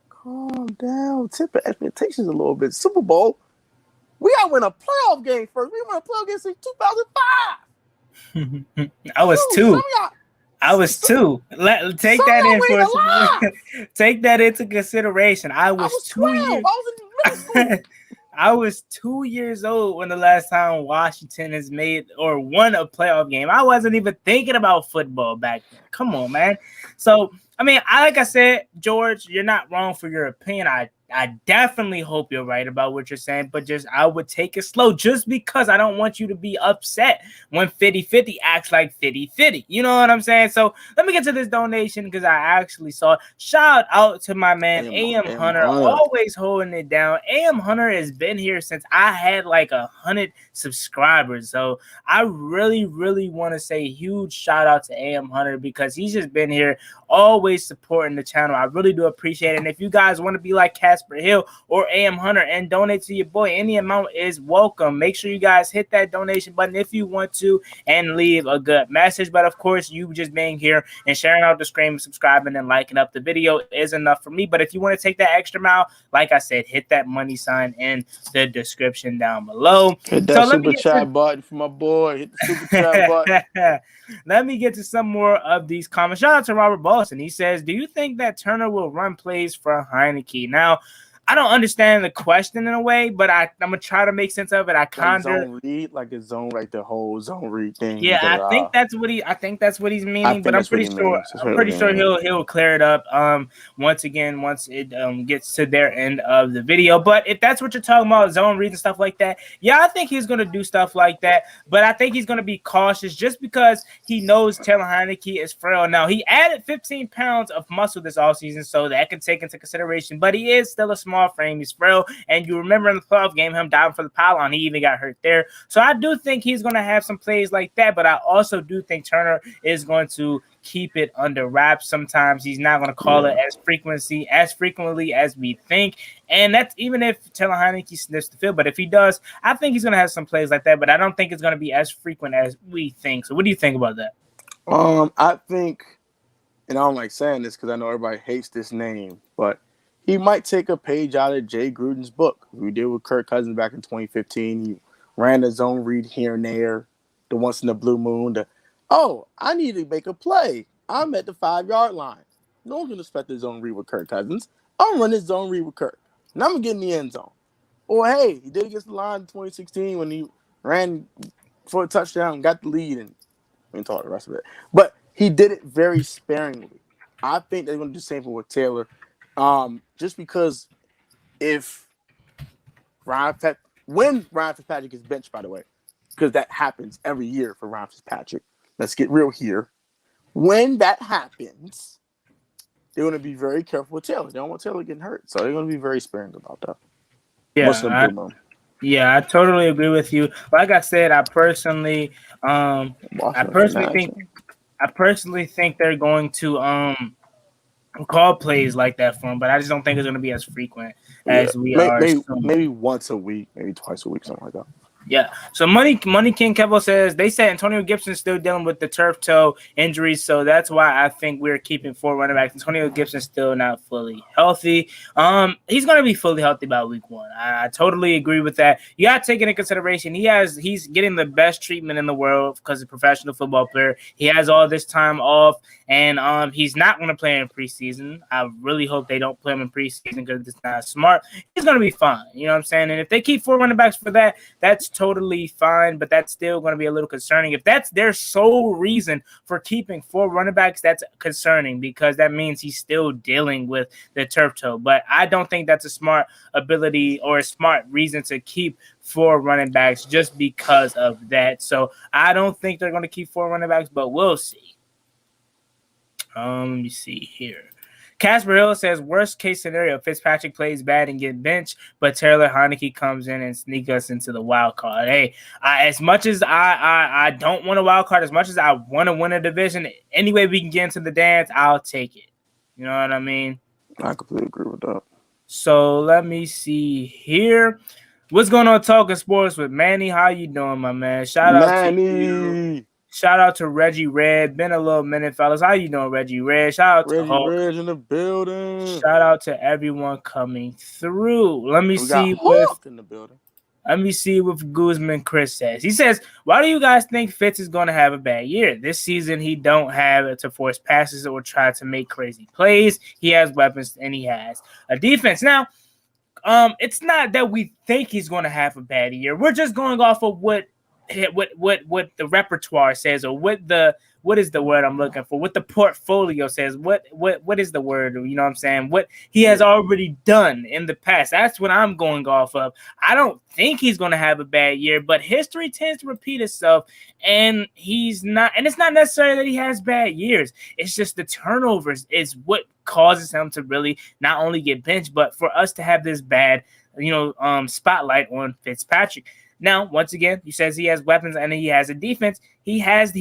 Calm down. Temper expectations a little bit. Super Bowl. We got to win a playoff game first. We won a playoff game since 2005. I was two. Take that in for take that into consideration. I was 12. I was in middle school. I was 2 years old when the last time Washington has made or won a playoff game. I wasn't even thinking about football back then. Come on, man. So, I mean, like I said, George, you're not wrong for your opinion. I definitely hope you're right about what you're saying, but I would take it slow just because I don't want you to be upset when 50-50 acts like 50-50. You know what I'm saying? So let me get to this donation because I actually saw it. Shout out to my man, AM Hunter, always holding it down. AM Hunter has been here since I had like 100 subscribers. So I really, really want to say huge shout out to AM Hunter because he's just been here always supporting the channel. I really do appreciate it. And if you guys want to be like Casper Hill or AM Hunter and donate to your boy, any amount is welcome. Make sure you guys hit that donation button if you want to and leave a good message. But of course, you just being here and sharing out the screen, subscribing and liking up the video is enough for me. But if you want to take that extra mile, like I said, hit that money sign in the description down below. Hit that super chat button for my boy. Hit the super chat button. Let me get to some more of these comments. Shout out to Robert Boston. He says, do you think that Turner will run plays for Heineke? Now, I don't understand the question in a way, but I'm gonna try to make sense of it. I kind of zone read, like a zone, like the whole zone read thing. Yeah, I think that's what he's meaning. But I'm pretty sure he'll clear it up. Once it gets to their end of the video. But if that's what you're talking about, zone read and stuff like that, yeah, I think he's gonna do stuff like that. But I think he's gonna be cautious just because he knows Taylor Heineke is frail. Now he added 15 pounds of muscle this offseason, so that can take into consideration. But he is still a small frame. He's frail, and you remember in the playoff game him diving for the pylon, he even got hurt there. So I do think he's going to have some plays like that, but I also do think Turner is going to keep it under wraps. Sometimes he's not going to call it as frequently as we think, and that's even if Taylor Heineke sniffs the field. But if he does, I think he's going to have some plays like that, but I don't think it's going to be as frequent as we think. So what do you think about that? I think, and I don't like saying this because I know everybody hates this name, but he might take a page out of Jay Gruden's book. We did with Kirk Cousins back in 2015. He ran the zone read here and there, the once in the blue moon. I need to make a play. I'm at the 5-yard line. No one's going to expect the zone read with Kirk Cousins. I'm running this zone read with Kirk. And I'm going to get in the end zone. Or, hey, he did against the line in 2016 when he ran for a touchdown and got the lead. And we didn't talk the rest of it. But he did it very sparingly. I think they're going to do the same thing with Taylor. Just because when Ryan Fitzpatrick is benched, by the way, because that happens every year for Ryan Fitzpatrick. Let's get real here. When that happens, they're going to be very careful with Taylor. They don't want Taylor getting hurt, so they're going to be very sparing about that. Yeah, I totally agree with you. Like I said, I personally think they're going to call plays like that for him, but I just don't think it's going to be as frequent as we are. Maybe once a week, maybe twice a week, something like that. Yeah. So Money King Kevo says they said Antonio Gibson's still dealing with the turf toe injuries, so that's why I think we're keeping 4 running backs. Antonio Gibson's still not fully healthy. He's going to be fully healthy by week 1. I totally agree with that. You got to take into consideration he's getting the best treatment in the world because he's a professional football player. He has all this time off, and he's not going to play in preseason. I really hope they don't play him in preseason because it's not smart. He's going to be fine. You know what I'm saying? And if they keep 4 running backs for that, that's totally fine, but that's still going to be a little concerning. If that's their sole reason for keeping 4 running backs, that's concerning because that means he's still dealing with the turf toe. But I don't think that's a smart ability or a smart reason to keep 4 running backs just because of that. So I don't think they're going to keep 4 running backs, but we'll see. Let me see here. Casper Hill says, worst case scenario, Fitzpatrick plays bad and get benched, but Taylor Heineke comes in and sneak us into the wild card. Hey, as much as I don't want a wild card, as much as I want to win a division, any way we can get into the dance, I'll take it. You know what I mean? I completely agree with that. So let me see here. What's going on, Talking Sports with Manny? How you doing, my man? Shout out to you. Shout out to Reggie Red. Been a little minute, fellas. How you doing, Reggie Red? Shout out to Hulk. Red in the building. Shout out to everyone coming through. Let me see in the building. Let me see what Guzman Chris says. He says, why do you guys think Fitz is going to have a bad year? This season, he don't have to force passes or try to make crazy plays. He has weapons and he has a defense. Now, it's not that we think he's going to have a bad year. We're just going off of what the repertoire says, or what is the word I'm looking for? What the portfolio says? What is the word? You know what I'm saying? What he has already done in the past. That's what I'm going off of. I don't think he's going to have a bad year, but history tends to repeat itself, and he's not. And it's not necessarily that he has bad years. It's just the turnovers is what causes him to really not only get benched, but for us to have this bad, spotlight on Fitzpatrick. Now, once again, he says he has weapons and he has a defense. He had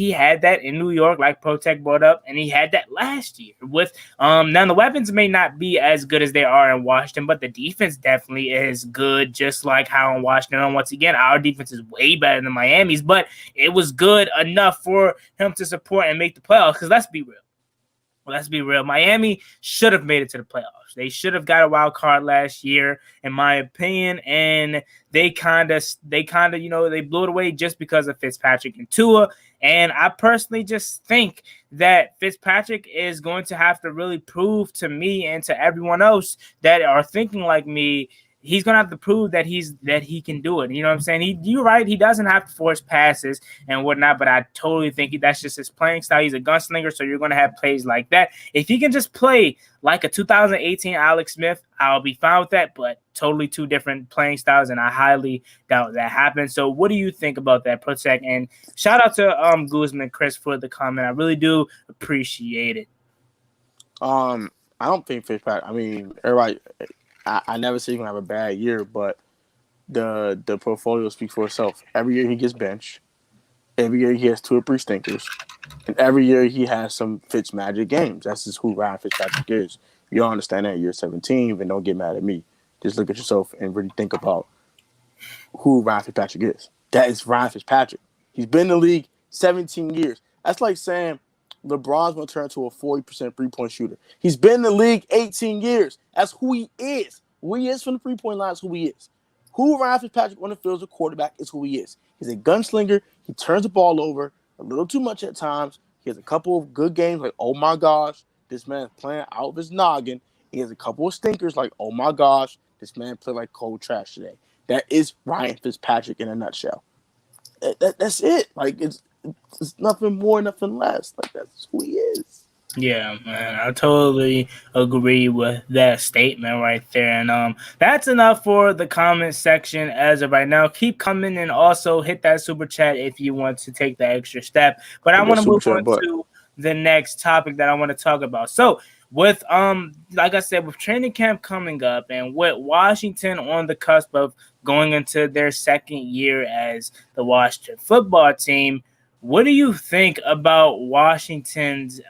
that in New York, like Protect brought up, and he had that last year. With now the weapons may not be as good as they are in Washington, but the defense definitely is good, just like how in Washington. And once again, our defense is way better than Miami's, but it was good enough for him to support and make the playoffs. Because let's be real. Miami should have made it to the playoffs. They should have got a wild card last year, in my opinion, and they kind of, they blew it away just because of Fitzpatrick and Tua. And I personally just think that Fitzpatrick is going to have to really prove to me and to everyone else that are thinking like me. He's going to have to prove that he can do it. You know what I'm saying? You're right. He doesn't have to force passes and whatnot, but I totally think that's just his playing style. He's a gunslinger, so you're going to have plays like that. If he can just play like a 2018 Alex Smith, I'll be fine with that, but totally two different playing styles, and I highly doubt that happens. So what do you think about that, Protect? And shout out to Guzman Chris for the comment. I really do appreciate it. I don't think Fitzpatrick, everybody – I never say he's going to have a bad year, but the portfolio speaks for itself. Every year he gets benched. Every year he has 2 or 3 stinkers. And every year he has some Fitzmagic games. That's just who Ryan Fitzpatrick is. You don't understand that, you're 17, then don't get mad at me. Just look at yourself and really think about who Ryan Fitzpatrick is. That is Ryan Fitzpatrick. He's been in the league 17 years. That's like saying LeBron's going to turn into a 40% three-point shooter. He's been in the league 18 years. That's who he is. Who he is from the three-point line is who he is. Who Ryan Fitzpatrick on the field as a quarterback is who he is. He's a gunslinger. He turns the ball over a little too much at times. He has a couple of good games like, oh my gosh, this man's playing out of his noggin. He has a couple of stinkers like, oh my gosh, this man played like cold trash today. That is Ryan Fitzpatrick in a nutshell. That's it. Like, it's nothing more, nothing less. Like, that's who he is. Yeah, man, I totally agree with that statement right there. And that's enough for the comment section as of right now. Keep coming and also hit that super chat if you want to take the extra step. But I want to move on to the next topic that I want to talk about. So with like I said, with training camp coming up and with Washington on the cusp of going into their second year as the Washington football team, what do you think about Washington's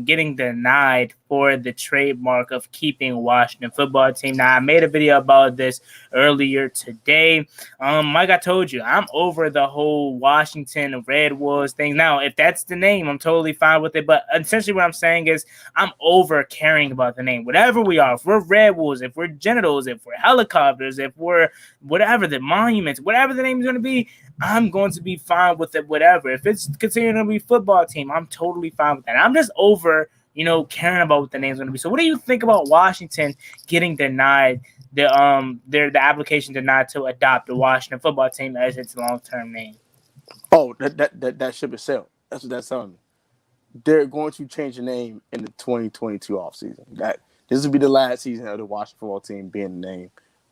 getting denied for the trademark of keeping Washington football team? Now, I made a video about this earlier today. Like I told you, I'm over the whole Washington Red Wolves thing. Now, if that's the name, I'm totally fine with it. But essentially what I'm saying is I'm over caring about the name. Whatever we are, if we're Red Wolves, if we're Genitals, if we're Helicopters, if we're whatever, the Monuments, whatever the name is going to be, I'm going to be fine with it, whatever. If it's continuing to be football team, I'm totally fine with that. I'm just over caring about what the name's going to be. So what do you think about Washington getting denied the application denied to adopt the Washington football team as its long-term name? Oh, that ship is sailed. That's what that's telling me. They're going to change the name in the 2022 offseason. That this will be the last season of the Washington football team being the name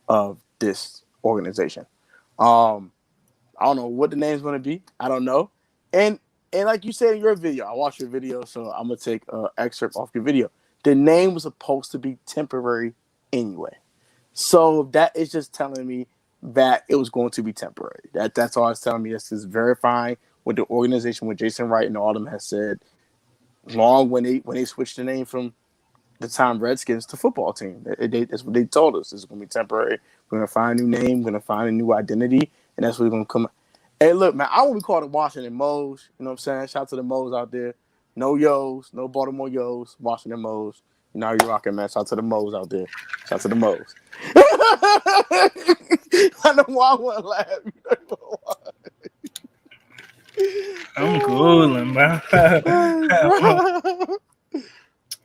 of this organization. I don't know what the name's going to be. I don't know. And like you said in your video, I watched your video, so I'm gonna take an excerpt off your video. The name was supposed to be temporary anyway, so that is just telling me that it was going to be temporary. That's all it's telling me. This is verifying what the organization, what Jason Wright and all of them has said long when they switched the name from the time Redskins to football team. That's what they told us. It's going to be temporary. We're going to find a new name. We're going to find a new identity, and that's what's going to come. Hey, look, man, I want to be called the Washington Moes. You know what I'm saying? Shout out to the Moes out there. No Yo's, no Baltimore Yo's, Washington Moes. You know how you rocking, man. Shout out to the Moes out there. Shout out to the Moes. I know why I want to laugh. You know why. I'm cooling, bro.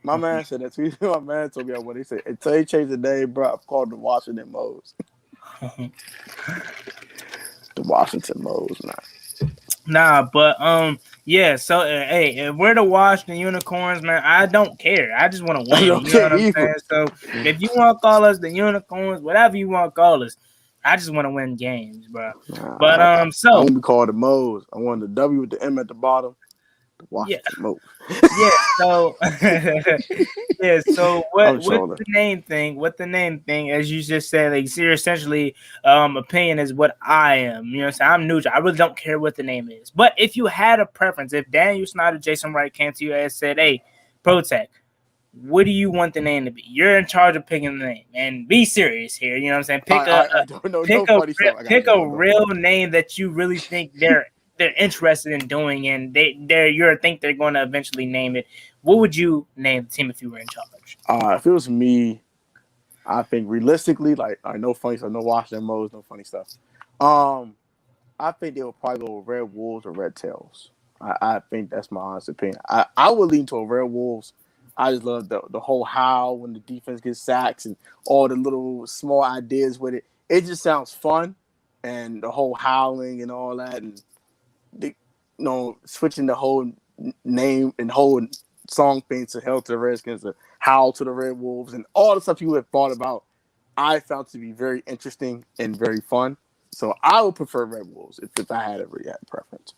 My man said that too. My man told me that when he said, until he changed the name, bro, I'm called the Washington Moes. The Washington Moes, man. Nah, but yeah. So hey, if we're the Washington Unicorns, man, I don't care. I just want to win. You know what I'm saying? So if you want to call us the Unicorns, whatever you want to call us, I just want to win games, bro. But I won't be called the Moes. I want the W with the M at the bottom. The Washington Moes. Yeah. So yeah. So what the name thing? What the name thing? As you just said, like you're essentially opinion is what I am. You know what I'm saying? I'm neutral. I really don't care what the name is. But if you had a preference, if Daniel Snyder, Jason Wright came to you and said, "Hey, ProTech, what do you want the name to be? You're in charge of picking the name, and be serious here. You know what I'm saying? Pick a real name that you really think they're interested in doing, and you think they're going to eventually name it. What would you name the team if you were in charge? If it was me, I think realistically, like no funny stuff, no Washington Moes, no funny stuff. I think they would probably go with Red Wolves or Red Tails. I think that's my honest opinion. I would lean toward Red Wolves. I just love the whole howl when the defense gets sacks and all the little small ideas with it. It just sounds fun, and the whole howling and all that, and switching the whole name and whole song thing to Hell to the Redskins, to Howl to the Red Wolves, and all the stuff people have thought about, I found to be very interesting and very fun. So I would prefer Red Wolves if I had a preference.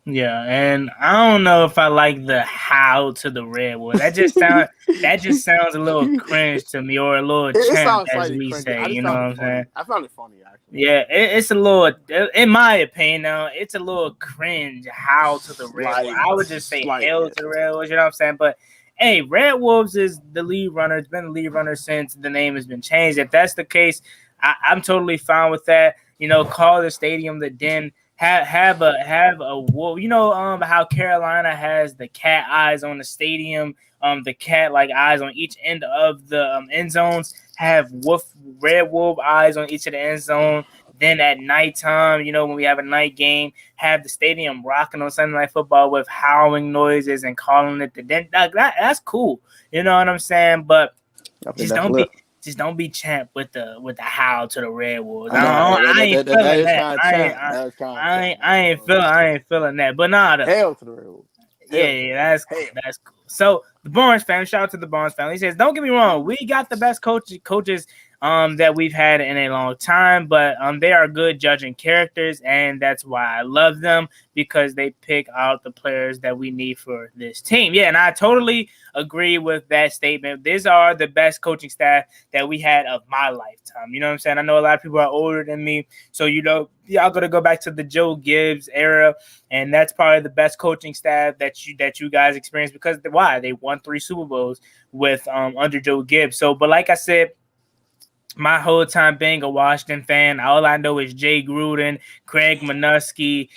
Yeah, and I don't know if I like the Howl to the Red Wolves. That just sounds a little cringe to me, or a little chimp, as we say. You know what I'm saying? I found it funny, actually. Yeah, it's a little, in my opinion, it's a little cringe. Howl to the Red Wolves. I would just say hell to the Red Wolves. You know what I'm saying? But hey, Red Wolves is the lead runner. It's been the lead runner since the name has been changed. If that's the case, I'm totally fine with that. Call the stadium the Den. Have a wolf. How Carolina has the cat eyes on the stadium, the cat like eyes on each end of the end zones. Have red wolf eyes on each of the end zone. Then at nighttime, when we have a night game, have the stadium rocking on Sunday Night Football with howling noises and calling it the Den. That's cool. You know what I'm saying? But just don't be champ with the howl to the Red Wolves. I ain't feeling that. I ain't feeling that. But hell to the Red Wolves. Yeah, that's cool. So the Barnes family, shout out to the Barnes family. He says, don't get me wrong, we got the best coaches that we've had in a long time, but they are good judging characters, and that's why I love them, because they pick out the players that we need for this team. Yeah, and I totally agree with that statement. These are the best coaching staff that we had of my lifetime. You know what I'm saying? I know a lot of people are older than me, so y'all gotta go back to the Joe Gibbs era, and that's probably the best coaching staff that you guys experienced, because why? They won 3 Super Bowls with under Joe Gibbs. So, but like I said, my whole time being a Washington fan, all I know is Jay Gruden, Craig Minuski,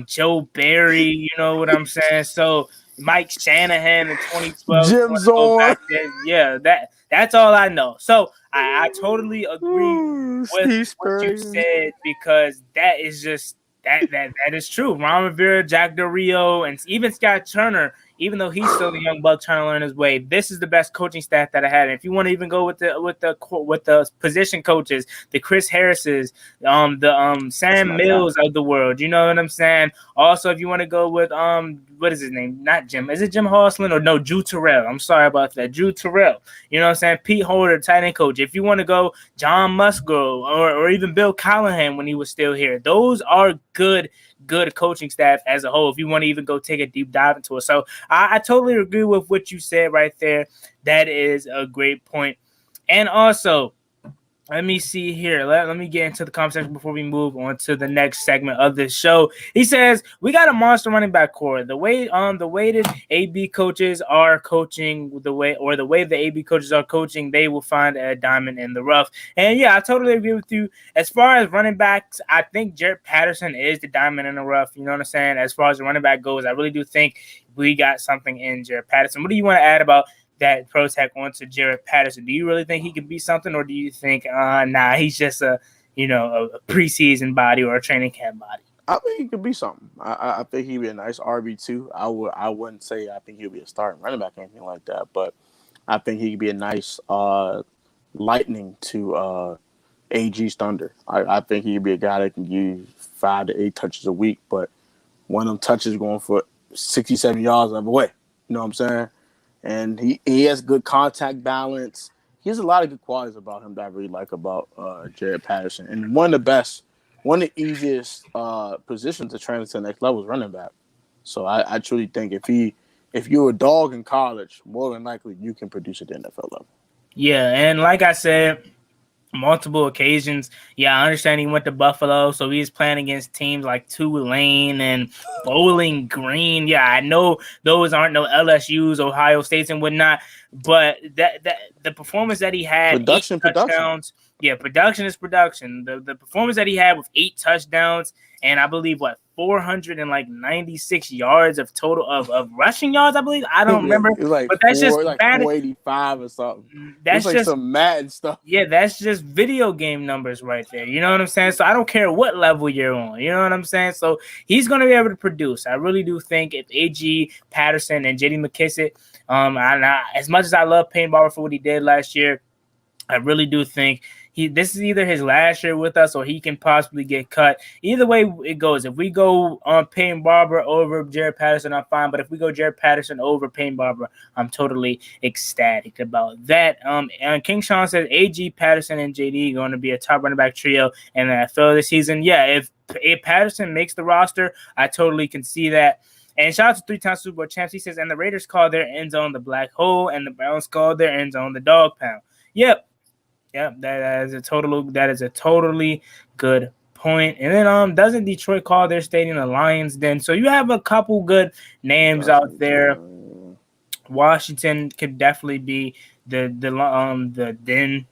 Joe Barry, you know what I'm saying? So Mike Shanahan in 2012. Jim Zorn. Yeah, that's all I know. So I totally agree with what you said, because that is just that is true. Ron Rivera, Jack Del Rio, and even Scott Turner, even though he's still a young buck trying to learn his way, this is the best coaching staff that I had. And if you want to even go with the position coaches, the Chris Harrises, the That's Sam my guy. Mills of the world, you know what I'm saying? Also, if you want to go with what is his name? Not Jim. Is it Jim Hoslin or no? Drew Terrell. I'm sorry about that. Drew Terrell. You know what I'm saying? Pete Holder, tight end coach. If you want to go John Musgrove or even Bill Callahan when he was still here, those are good coaching staff as a whole. If you want to even go take a deep dive into it, so I totally agree with what you said right there. That is a great point, and also. Let me see here. Let me get into the conversation before we move on to the next segment of this show. He says we got a monster running back core. The way that AB coaches are coaching the way the AB coaches are coaching, they will find a diamond in the rough. And yeah, I totally agree with you. As far as running backs, I think Jaret Patterson is the diamond in the rough. You know what I'm saying? As far as the running back goes, I really do think we got something in Jaret Patterson. What do you want to add about that pro tech onto Jaret Patterson? Do you really think he could be something, or do you think, nah, he's just a preseason body or a training camp body? I think he could be something. I think he'd be a nice RB2. I wouldn't say I think he'll be a starting running back or anything like that, but I think he could be a nice lightning to AG's thunder. I think he could be a guy that can give you 5 to 8 touches a week, but one of them touches going for 67 yards of the way. You know what I'm saying? And he has good contact balance. He has a lot of good qualities about him that I really like about Jaret Patterson. And one of the easiest positions to train to the next level is running back. So I truly think if you're a dog in college, more than likely you can produce at the NFL level. Yeah, and like I said, multiple occasions. Yeah, I understand he went to Buffalo, so he's playing against teams like Tulane and Bowling Green. Yeah, I know those aren't no LSU's, Ohio States, and whatnot. But that the performance that he had, Production. touchdowns. Yeah, production is production. The performance that he had with 8 touchdowns and I believe 496 yards of total of rushing yards. I believe I don't remember, It was like but that's just like bad. 485 or something. That's It's like just some Madden stuff. yeah, that's just video game numbers right there. You know what I'm saying? So I don't care what level you're on. You know what I'm saying? So he's going to be able to produce. I really do think if AG Patterson and JD McKissick, as much as I love Payne Barber for what he did last year, I really do think this is either his last year with us or he can possibly get cut. Either way it goes. If we go on Payne Barber over Jaret Patterson, I'm fine. But if we go Jaret Patterson over Payne Barber, I'm totally ecstatic about that. And King Sean says AG, Patterson, and JD are going to be a top running back trio in the NFL this season. Yeah, if Patterson makes the roster, I totally can see that. And shout out to 3-time Super Bowl champs. He says, and the Raiders call their end zone the black hole, and the Browns call their end zone the dog pound. Yep. Yeah, that is a totally good point. And then doesn't Detroit call their stadium the Lions Den? So you have a couple good names out there. Washington could definitely be the den,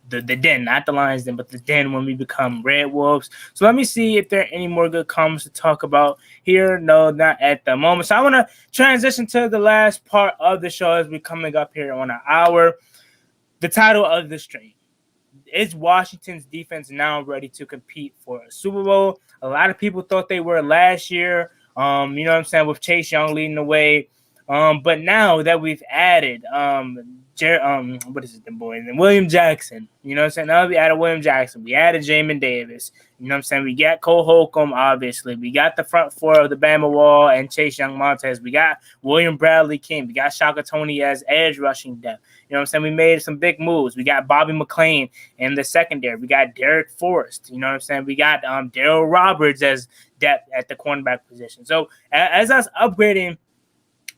not the Lions Den, but the den when we become Red Wolves. So let me see if there are any more good comments to talk about here. No, not at the moment. So I want to transition to the last part of the show as we're coming up here on an hour. The title of the stream. Is Washington's defense now ready to compete for a Super Bowl? A lot of people thought they were last year. You know what I'm saying, with Chase Young leading the way. But now that we've added what is it, the boy? William Jackson. You know what I'm saying? Now we added William Jackson. We added Jamin Davis. You know what I'm saying? We got Cole Holcomb, obviously. We got the front four of the Bama Wall and Chase Young Montez. We got William Bradley King. We got Shaka Tony as edge rushing depth. You know what I'm saying? We made some big moves. We got Bobby McClain in the secondary. We got Derek Forrest. You know what I'm saying? We got Darryl Roberts as depth at the cornerback position. So as us upgrading,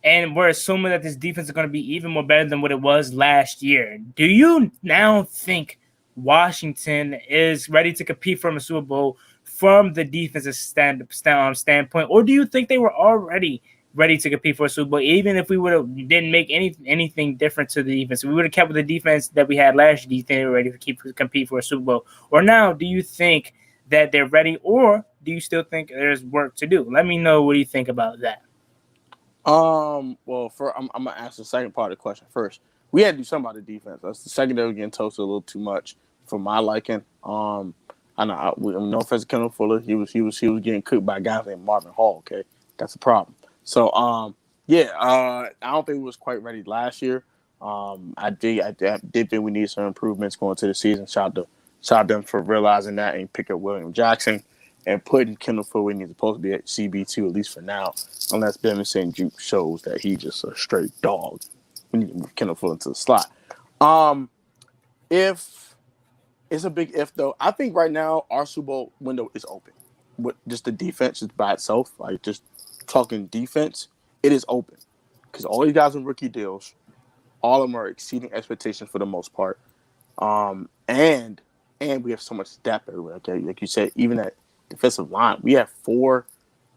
and we're assuming that this defense is going to be even more better than what it was last year, do you now think Washington is ready to compete from a Super Bowl from the defensive standpoint, or do you think they were already ready to compete for a Super Bowl, even if we didn't make anything different to the defense? We would have kept with the defense that we had last year. Do you think they were ready to compete for a Super Bowl? Or now, do you think that they're ready, or do you still think there's work to do? Let me know what you think about that. Well, I'm gonna answer the second part of the question first. We had to do something about the defense. That's the secondary getting toasted a little too much for my liking. I know no offense to Kendall Fuller, he was getting cooked by guys named Marvin Hall. Okay, that's a problem. So Yeah, I don't think it was quite ready last year. I did think we need some improvements going to the season. Shout out them for realizing that and pick up William Jackson and putting Kendall Fuller when he's supposed to be at CB2 at least for now, unless Benjamin St. Jude shows that he's just a straight dog. We need to move Kendall Fuller into the slot. Um, if it's a big if though, I think right now our Super Bowl window is open. With just the defense is by itself, like just talking defense, it is open because all these guys on rookie deals, all of them are exceeding expectations for the most part. And we have so much depth everywhere. Okay, like you said, even at defensive line, we have four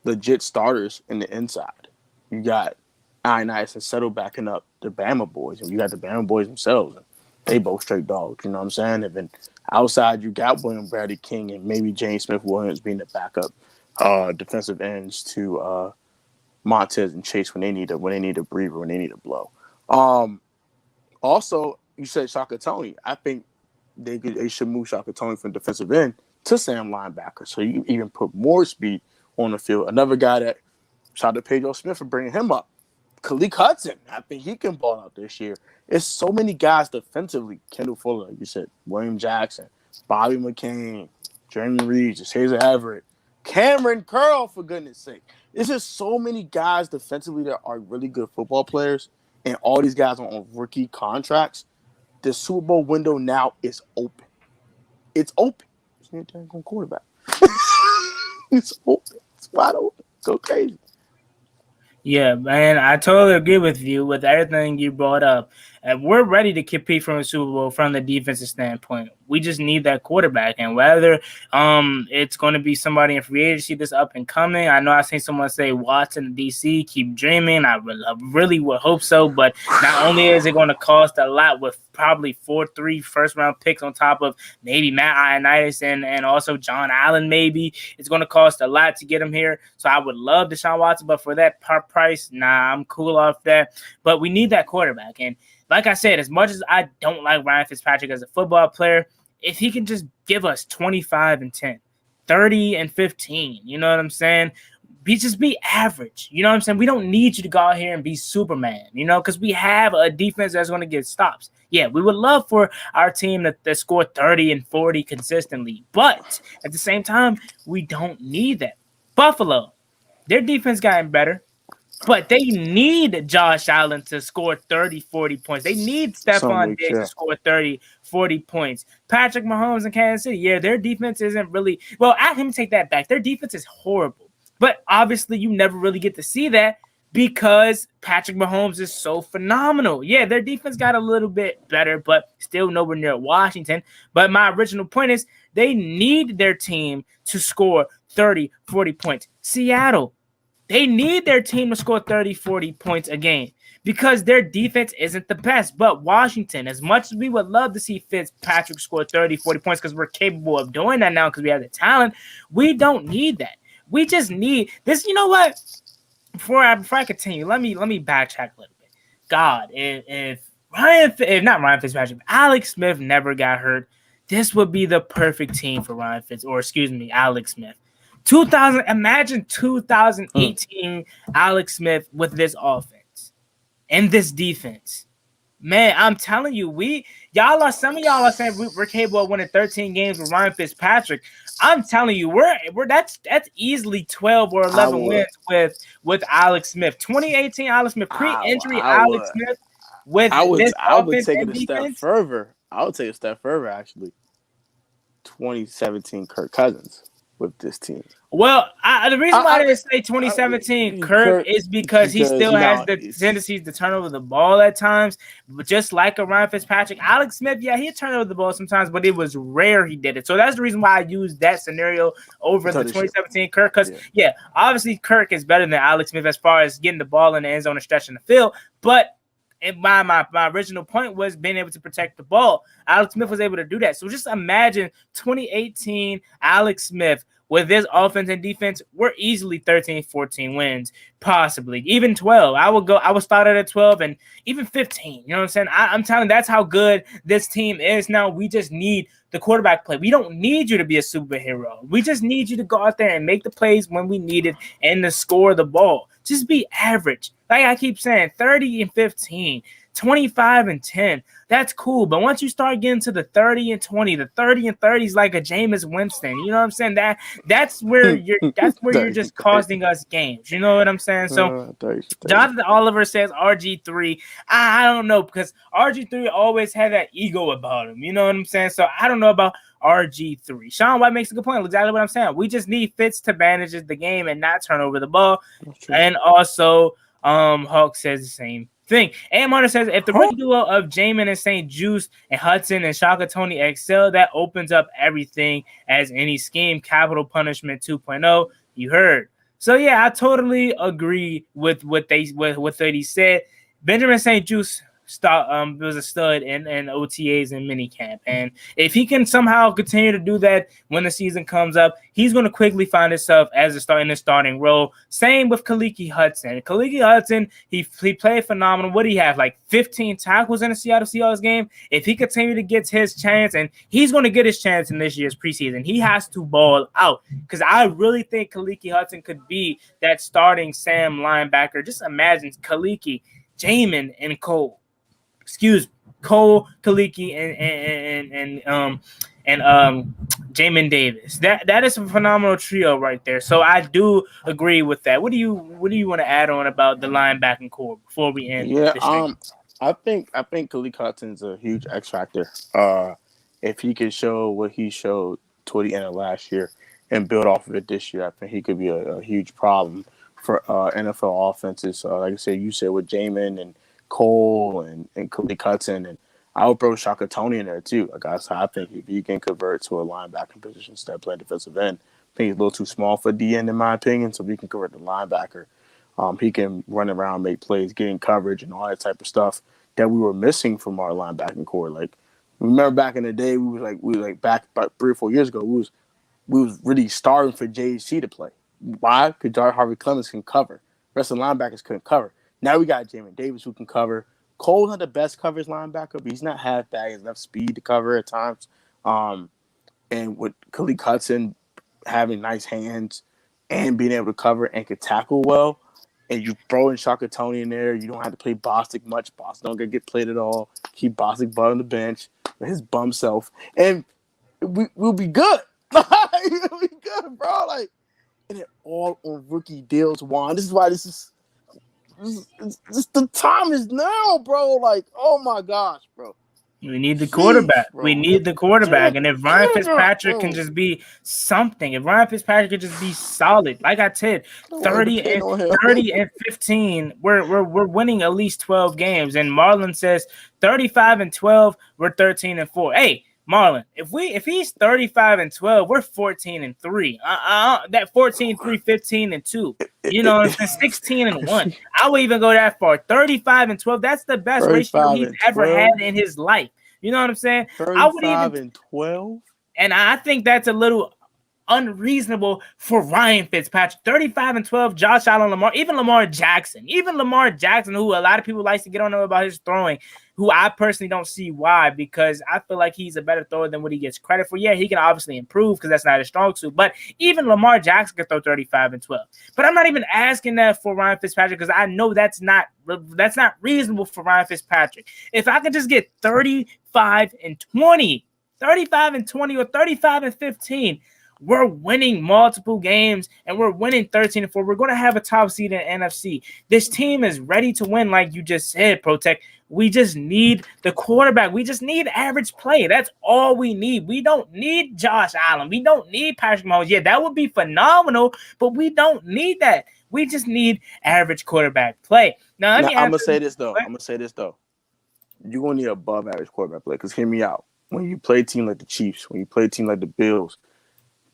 legit starters in the inside. You got Ioannidis and Settle backing up the Bama boys, and you got the Bama boys themselves. And they both straight dogs. You know what I'm saying? And then outside, you got William Bradley King and maybe James Smith Williams being the backup defensive ends to Montez and Chase when they need a breather, when they need a blow. Also, you said Shaka Tony. I think they should move Shaka Tony from defensive end to Sam linebacker, so you even put more speed on the field. Another guy that shout out to Pedro Smith for bringing him up. Khalil Hudson, I think he can ball out this year. It's so many guys defensively. Kendall Fuller, like you said, William Jackson, Bobby McCain, Jeremy Reed, Hazel Everett, Cameron Curl, for goodness sake. There's just so many guys defensively that are really good football players, and all these guys are on rookie contracts. The Super Bowl window now is open. It's open. It's a quarterback. It's open. It's wide open. Go crazy. Yeah, man, I totally agree with you with everything you brought up. And we're ready to compete from a Super Bowl from the defensive standpoint. We just need that quarterback, and whether it's going to be somebody in free agency that's up and coming. I know I seen someone say Watson DC, keep dreaming. I really would hope so, but not only is it going to cost a lot with probably 4-3 first round picks on top of maybe Matt Ioannidis and also John Allen, maybe it's going to cost a lot to get him here. So I would love Deshaun Watson, but for that price, nah, I'm cool off that. But we need that quarterback, and like I said, as much as I don't like Ryan Fitzpatrick as a football player, if he can just give us 25-10, 30-15, you know what I'm saying? Be average. You know what I'm saying? We don't need you to go out here and be Superman, because we have a defense that's going to get stops. Yeah, we would love for our team to score 30 and 40 consistently, but at the same time, we don't need that. Buffalo, their defense gotten better. But they need Josh Allen to score 30, 40 points. They need Stephon Diggs to score 30, 40 points. Patrick Mahomes in Kansas City, yeah, their defense isn't really – well, let me take that back. Their defense is horrible. But obviously you never really get to see that because Patrick Mahomes is so phenomenal. Yeah, their defense got a little bit better, but still nowhere near Washington. But my original point is they need their team to score 30, 40 points. Seattle, they need their team to score 30, 40 points a game because their defense isn't the best. But Washington, as much as we would love to see Fitzpatrick score 30, 40 points because we're capable of doing that now because we have the talent, we don't need that. We just need this. You know what? Before I continue, let me backtrack a little bit. God, if not Ryan Fitzpatrick, Alex Smith never got hurt, this would be the perfect team for Alex Smith. Imagine 2018 Alex Smith with this offense and this defense. Man, I'm telling you, some of y'all are saying we're capable of winning 13 games with Ryan Fitzpatrick. I'm telling you, that's easily 12 or 11 wins with Alex Smith. 2018 Alex Smith, pre-injury Alex Smith with this offense. I would take it a step further. I would take a step further, actually. 2017 Kirk Cousins with this team. Well, the reason why I didn't say 2017 Kirk is because he still has the tendencies to turn over the ball at times, but just like a Ryan Fitzpatrick. Alex Smith, yeah, he turned over the ball sometimes, but it was rare he did it. So that's the reason why I used that scenario over the 2017 Kirk, because, obviously Kirk is better than Alex Smith as far as getting the ball in the end zone and stretching the field, but my original point was being able to protect the ball. Alex Smith was able to do that. So just imagine 2018 Alex Smith with this offense and defense, we're easily 13, 14 wins, possibly even 12. I would start at 12 and even 15. You know what I'm saying? I'm telling you, that's how good this team is now. We just need the quarterback play. We don't need you to be a superhero. We just need you to go out there and make the plays when we need it and to score the ball. Just be average. Like I keep saying, 30-15, 25-10. That's cool. But once you start getting to the 30-20, the 30-30 is like a Jameis Winston. You know what I'm saying? That's where you're just 30. costing us games. You know what I'm saying? So 30. Jonathan Oliver says RG3. I don't know, because RG3 always had that ego about him. You know what I'm saying? So I don't know about RG3. Sean White makes a good point. Exactly what I'm saying. We just need Fitz to manage the game and not turn over the ball. And also, Hawk says the same thing. And Martin says if the rookie duo of Jamin and St. Juice and Hudson and Shaka Tony excel, that opens up everything as any scheme. Capital Punishment 2.0. You heard. So yeah, I totally agree with what he said. Benjamin St. Juice was a stud in OTAs and minicamp, and if he can somehow continue to do that when the season comes up, he's going to quickly find himself as in the starting role. Same with Khaliki Hudson. He played phenomenal. What do he have? Like 15 tackles in the Seattle Seahawks game. If he continue to get his chance, and he's going to get his chance in this year's preseason, he has to ball out, because I really think Khaliki Hudson could be that starting Sam linebacker. Just imagine Khaliki, Jamin, and Cole. Cole, Kaliki, and Jamin Davis. That is a phenomenal trio right there. So I do agree with that. What do you want to add on about the linebacking core before we end? Yeah, I think Khalil Hudson's a huge X factor. If he can show what he showed toward the end of last year and build off of it this year, I think he could be a huge problem for NFL offenses. Like I said, you said with Jamin and Cole and Khalil Hudson, and I would throw Shaka Tony in there too. Like I think if he can convert to a linebacking position instead of playing defensive end, I think he's a little too small for D end in my opinion. So if he can convert to linebacker, he can run around, make plays, get in coverage, and all that type of stuff that we were missing from our linebacking core. Like remember back in the day, we was back about 3 or 4 years ago, we was really starving for JHC to play. Why? Because Harvey Clemens can cover. The rest of the linebackers couldn't cover. Now we got Jamin Davis who can cover. Cole's not the best coverage linebacker, but he's not half bad. He has enough speed to cover at times. And with Khalil Hudson having nice hands and being able to cover and can tackle well, and you throw in Shaka Tony in there, you don't have to play Bostic much. Bostic don't get played at all. Keep Bostic butt on the bench with his bum self, and we'll be good. We'll be good, bro. Like, and it all on rookie deals, Juan. This is why this the time is now, bro. Like, oh my gosh, bro. We need the quarterback. Bro. We need the quarterback. And if Ryan Fitzpatrick can just be something, if Ryan Fitzpatrick can just be solid, like I said, 30 and 15, we're winning at least 12 games. And Marlon says 35 and 12, we're 13 and 4. Hey, Marlon, if he's 35 and 12, we're 14 and 3. That 14, 3, 15 and 2. You know, it's 16 and 1. I would even go that far. 35 and 12. That's the best ratio he's ever had in his life. You know what I'm saying? 35 and 12. And I think that's a little unreasonable for Ryan Fitzpatrick. 35 and 12, Josh Allen, Lamar Jackson, who a lot of people like to get on him about his throwing, who I personally don't see why, because I feel like he's a better thrower than what he gets credit for. Yeah, he can obviously improve because that's not his strong suit, but even Lamar Jackson can throw 35 and 12. But I'm not even asking that for Ryan Fitzpatrick because I know that's not reasonable for Ryan Fitzpatrick. If I can just get 35 and 20 or 35 and 15, we're winning multiple games and we're winning 13 and 4. We're going to have a top seed in NFC. This team is ready to win, like you just said, Protect. We just need the quarterback. We just need average play. That's all we need. We don't need Josh Allen. We don't need Patrick Mahomes. Yeah, that would be phenomenal, but we don't need that. We just need average quarterback play. Now I'm going to say this, though. You're going to need above average quarterback play because hear me out. When you play a team like the Chiefs, when you play a team like the Bills,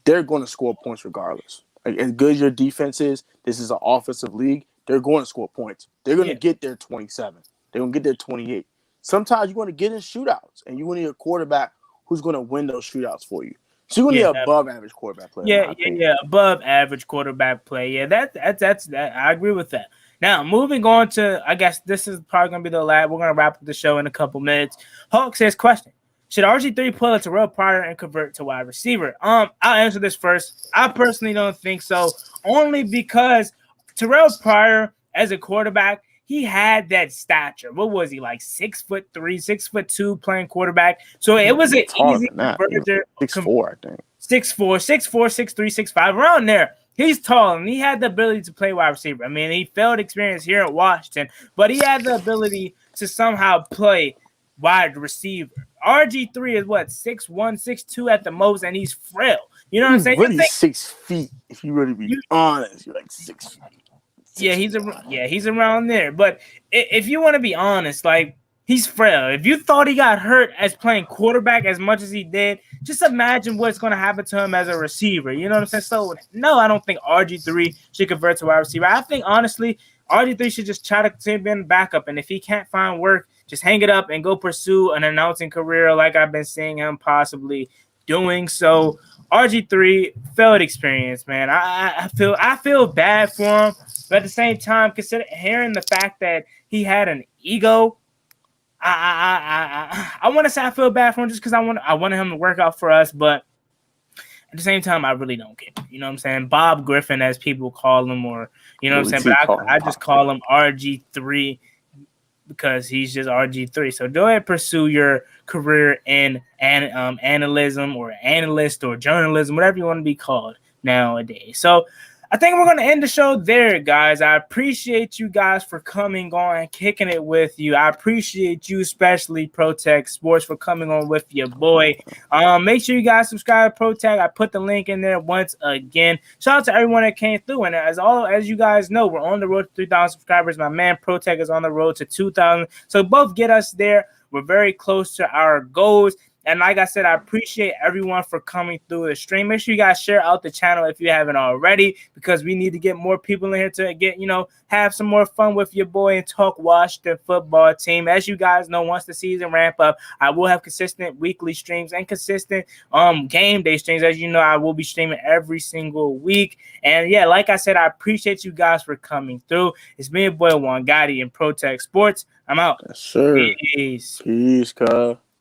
they're going to score points regardless. Like, as good as your defense is, this is an offensive league. They're going to score points. They're going to get their 27. They're going to get their 28. Sometimes you're going to get in shootouts, and you're going to need a quarterback who's going to win those shootouts for you. So you're going to need above average quarterback play. Yeah, above average quarterback play. Yeah, that's I agree with that. Now, moving on to, I guess this is probably going to be the last. We're going to wrap up the show in a couple minutes. Hawk says, question. Should RG3 pull a Terrell Pryor and convert to wide receiver? I'll answer this first. I personally don't think so, only because Terrell Pryor as a quarterback, he had that stature. What was he, like 6'3", 6'2", playing quarterback? So it was an taller easy than that. conversion. 6'4", I think. 6'4", 6'4", 6'3", 6'5", around there. He's tall and he had the ability to play wide receiver. I mean, he failed experience here at Washington, but he had the ability to somehow play wide receiver. RG3 is what, 6'1", 6'2" at the most, and he's frail. You know what I'm saying? Really 6 feet. If you really be honest, you're like 6 feet. Yeah, he's around there. But if you want to be honest, like, he's frail. If you thought he got hurt as playing quarterback as much as he did, just imagine what's going to happen to him as a receiver. You know what I'm saying? So no, I don't think RG3 should convert to wide receiver. I think honestly, RG3 should just try to continue being backup, and if he can't find work, just hang it up and go pursue an announcing career like I've been seeing him possibly doing. So RG3 failed experience, man. I feel bad for him, but at the same time, consider hearing the fact that he had an ego. I want to say I feel bad for him just because I wanted him to work out for us, but at the same time, I really don't care. You know what I'm saying? Bob Griffin, as people call him, or you know what I'm saying. But I just call him RG3 because he's just RG3. So go ahead, pursue your career in analyst or journalism, whatever you want to be called nowadays. So I think we're going to end the show there, guys. I appreciate you guys for coming on and kicking it with you. I appreciate you, especially Protect Sports, for coming on with your boy. Make sure you guys subscribe to Protect. I put the link in there once again. Shout out to everyone that came through. And as you guys know, we're on the road to 3,000 subscribers. My man Protect is on the road to 2,000. So both get us there. We're very close to our goals. And like I said, I appreciate everyone for coming through the stream. Make sure you guys share out the channel if you haven't already, because we need to get more people in here to get, have some more fun with your boy and talk Washington football team. As you guys know, once the season ramp up, I will have consistent weekly streams and consistent game day streams. As you know, I will be streaming every single week. And yeah, like I said, I appreciate you guys for coming through. It's me, your boy Juan Gotti, and Protect Sports. I'm out. Yes, sir. Peace. Peace, cuz.